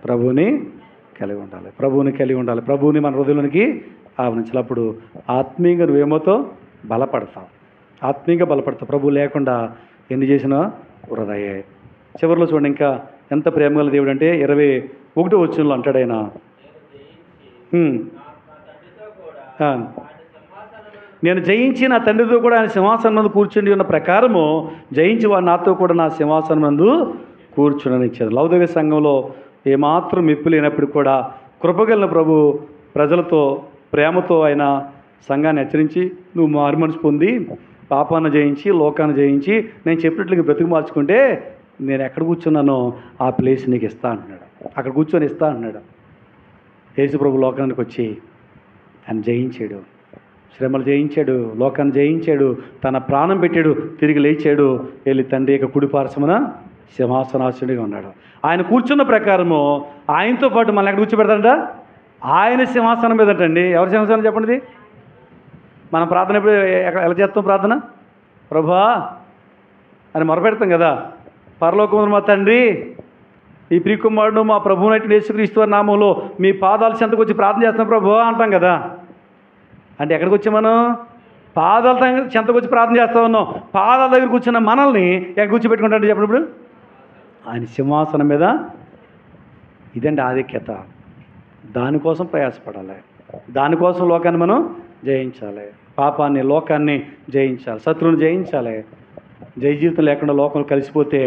Speaker 1: ప్రభువుని కలిగి ఉండాలి. ప్రభువుని కలిగి ఉండాలి. ప్రభువుని మన హృదయంలోనికి ఆవరించాలి. అప్పుడు ఆత్మీయంగా నువ్వేమోతో బలపడతావు. ఆత్మీయంగా బలపడతావు. ప్రభువు లేకుండా ఎన్ని చేసినా వృధాయే. చివరిలో చూడండి, ఇంకా ఎంత ప్రేమగల దేవుడు అంటే 21వ వచనంలో అంటాడు ఆయన, నేను జయించి నా తండ్రితో కూడా ఆయన సింహాసనం నందు కూర్చుని ఉన్న ప్రకారము జయించి వాడు నాతో కూడా నా సింహాసనం నందు కూర్చునని ఇచ్చాడు. లౌదవ సంఘంలో ఏమాత్రం మెప్పు లేనప్పుడు కూడా కృపగలిగిన ప్రభు ప్రజలతో ప్రేమతో ఆయన సంఘాన్ని హెచ్చరించి, నువ్వు మారు మనసు పొంది పాపాన్ని జయించి లోకాన్ని జయించి నేను చెప్పినట్లుగా బ్రతుకు మార్చుకుంటే నేను ఎక్కడ కూర్చున్నానో ఆ ప్లేస్ నీకు ఇస్తా అంటున్నాడు. అక్కడ కూర్చొని ఇస్తా అంటున్నాడు. యేసు ప్రభు లోకానికి వచ్చి ఆయన జయించాడు, శ్రమలు జయించాడు, లోకాన్ని జయించాడు, తన ప్రాణం పెట్టాడు, తిరిగి లేచాడు, వెళ్ళి తండ్రి యొక్క కుడి పార్శ్వమున సింహాసనాసనుడిగా ఉన్నాడు. ఆయన కూర్చున్న ప్రకారము ఆయనతో పాటు మళ్ళీ ఎక్కడ కూర్చోబెడతాడంట? ఆయన సింహాసనం మీదంటండి. ఎవరి సింహాసనం చెప్పండి? మనం ప్రార్థన ఎప్పుడు ఎలా చేస్తాం? ప్రార్థన ప్రభువా అని మొరపెడతాం కదా. పరలోకమున మా తండ్రి, ఈ ప్రియకుమారుడు మా ప్రభువునైన యేసుక్రీస్తు నామములో మీ పాదాల చెంతకు వచ్చి ప్రార్థన చేస్తాం ప్రభువా అంటాం కదా. అంటే ఎక్కడికి వచ్చి మనం పాదాల చెంతకు వచ్చి ప్రార్థన చేస్తా ఉన్నాం. పాదాల దగ్గర కూర్చున్న మనల్ని ఎక్కడ కూర్చోబెట్టుకుంటాడు చెప్పినప్పుడు? ఆయన సింహాసనం మీద. ఇదండి ఆధిక్యత. దానికోసం ప్రయాసపడాలి. దానికోసం లోకాన్ని మనం జయించాలి. పాపాన్ని, లోకాన్ని జయించాలి. శత్రువుని జయించాలి. జయ జీవితం లేకుండా లోకంలో కలిసిపోతే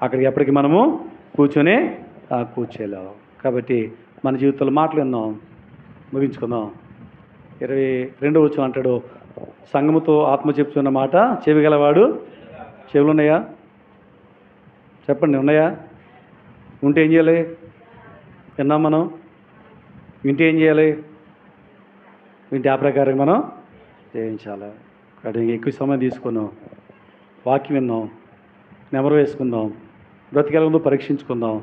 Speaker 1: అక్కడికి ఎప్పటికీ మనము కూర్చోలేము. కాబట్టి మన జీవితంలో మాటలు విన్నాం, ముగించుకుందాం. 22వ వచనం అంటాడు, సంఘముతో ఆత్మ చెప్తున్న మాట చెవిగలవాడు. చెవులు ఉన్నాయా? చెప్పండి, ఉన్నాయా? ఉంటే ఏం చేయాలి? విన్నాం మనం. వింటే ఏం చేయాలి? వింటే ఆ ప్రకారం మనం జయించాలి. కాబట్టి ఎక్కువ సమయం తీసుకున్నాం, వాక్యం విన్నాం, నెమరు వేసుకుందాం, బ్రతికెలందో పరీక్షించుకుందాం.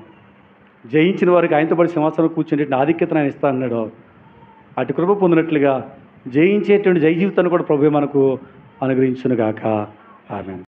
Speaker 1: జయించిన వారికి ఆయనతో పాటు సింహాసనం కూర్చునే ఆధిక్యతను ఆయన ఇస్తా అన్నాడు. అటు కృప పొందినట్లుగా జయించేటువంటి జయ జీవితాన్ని కూడా ప్రభువే మనకు అనుగ్రహించును గాక. ఆమేన్.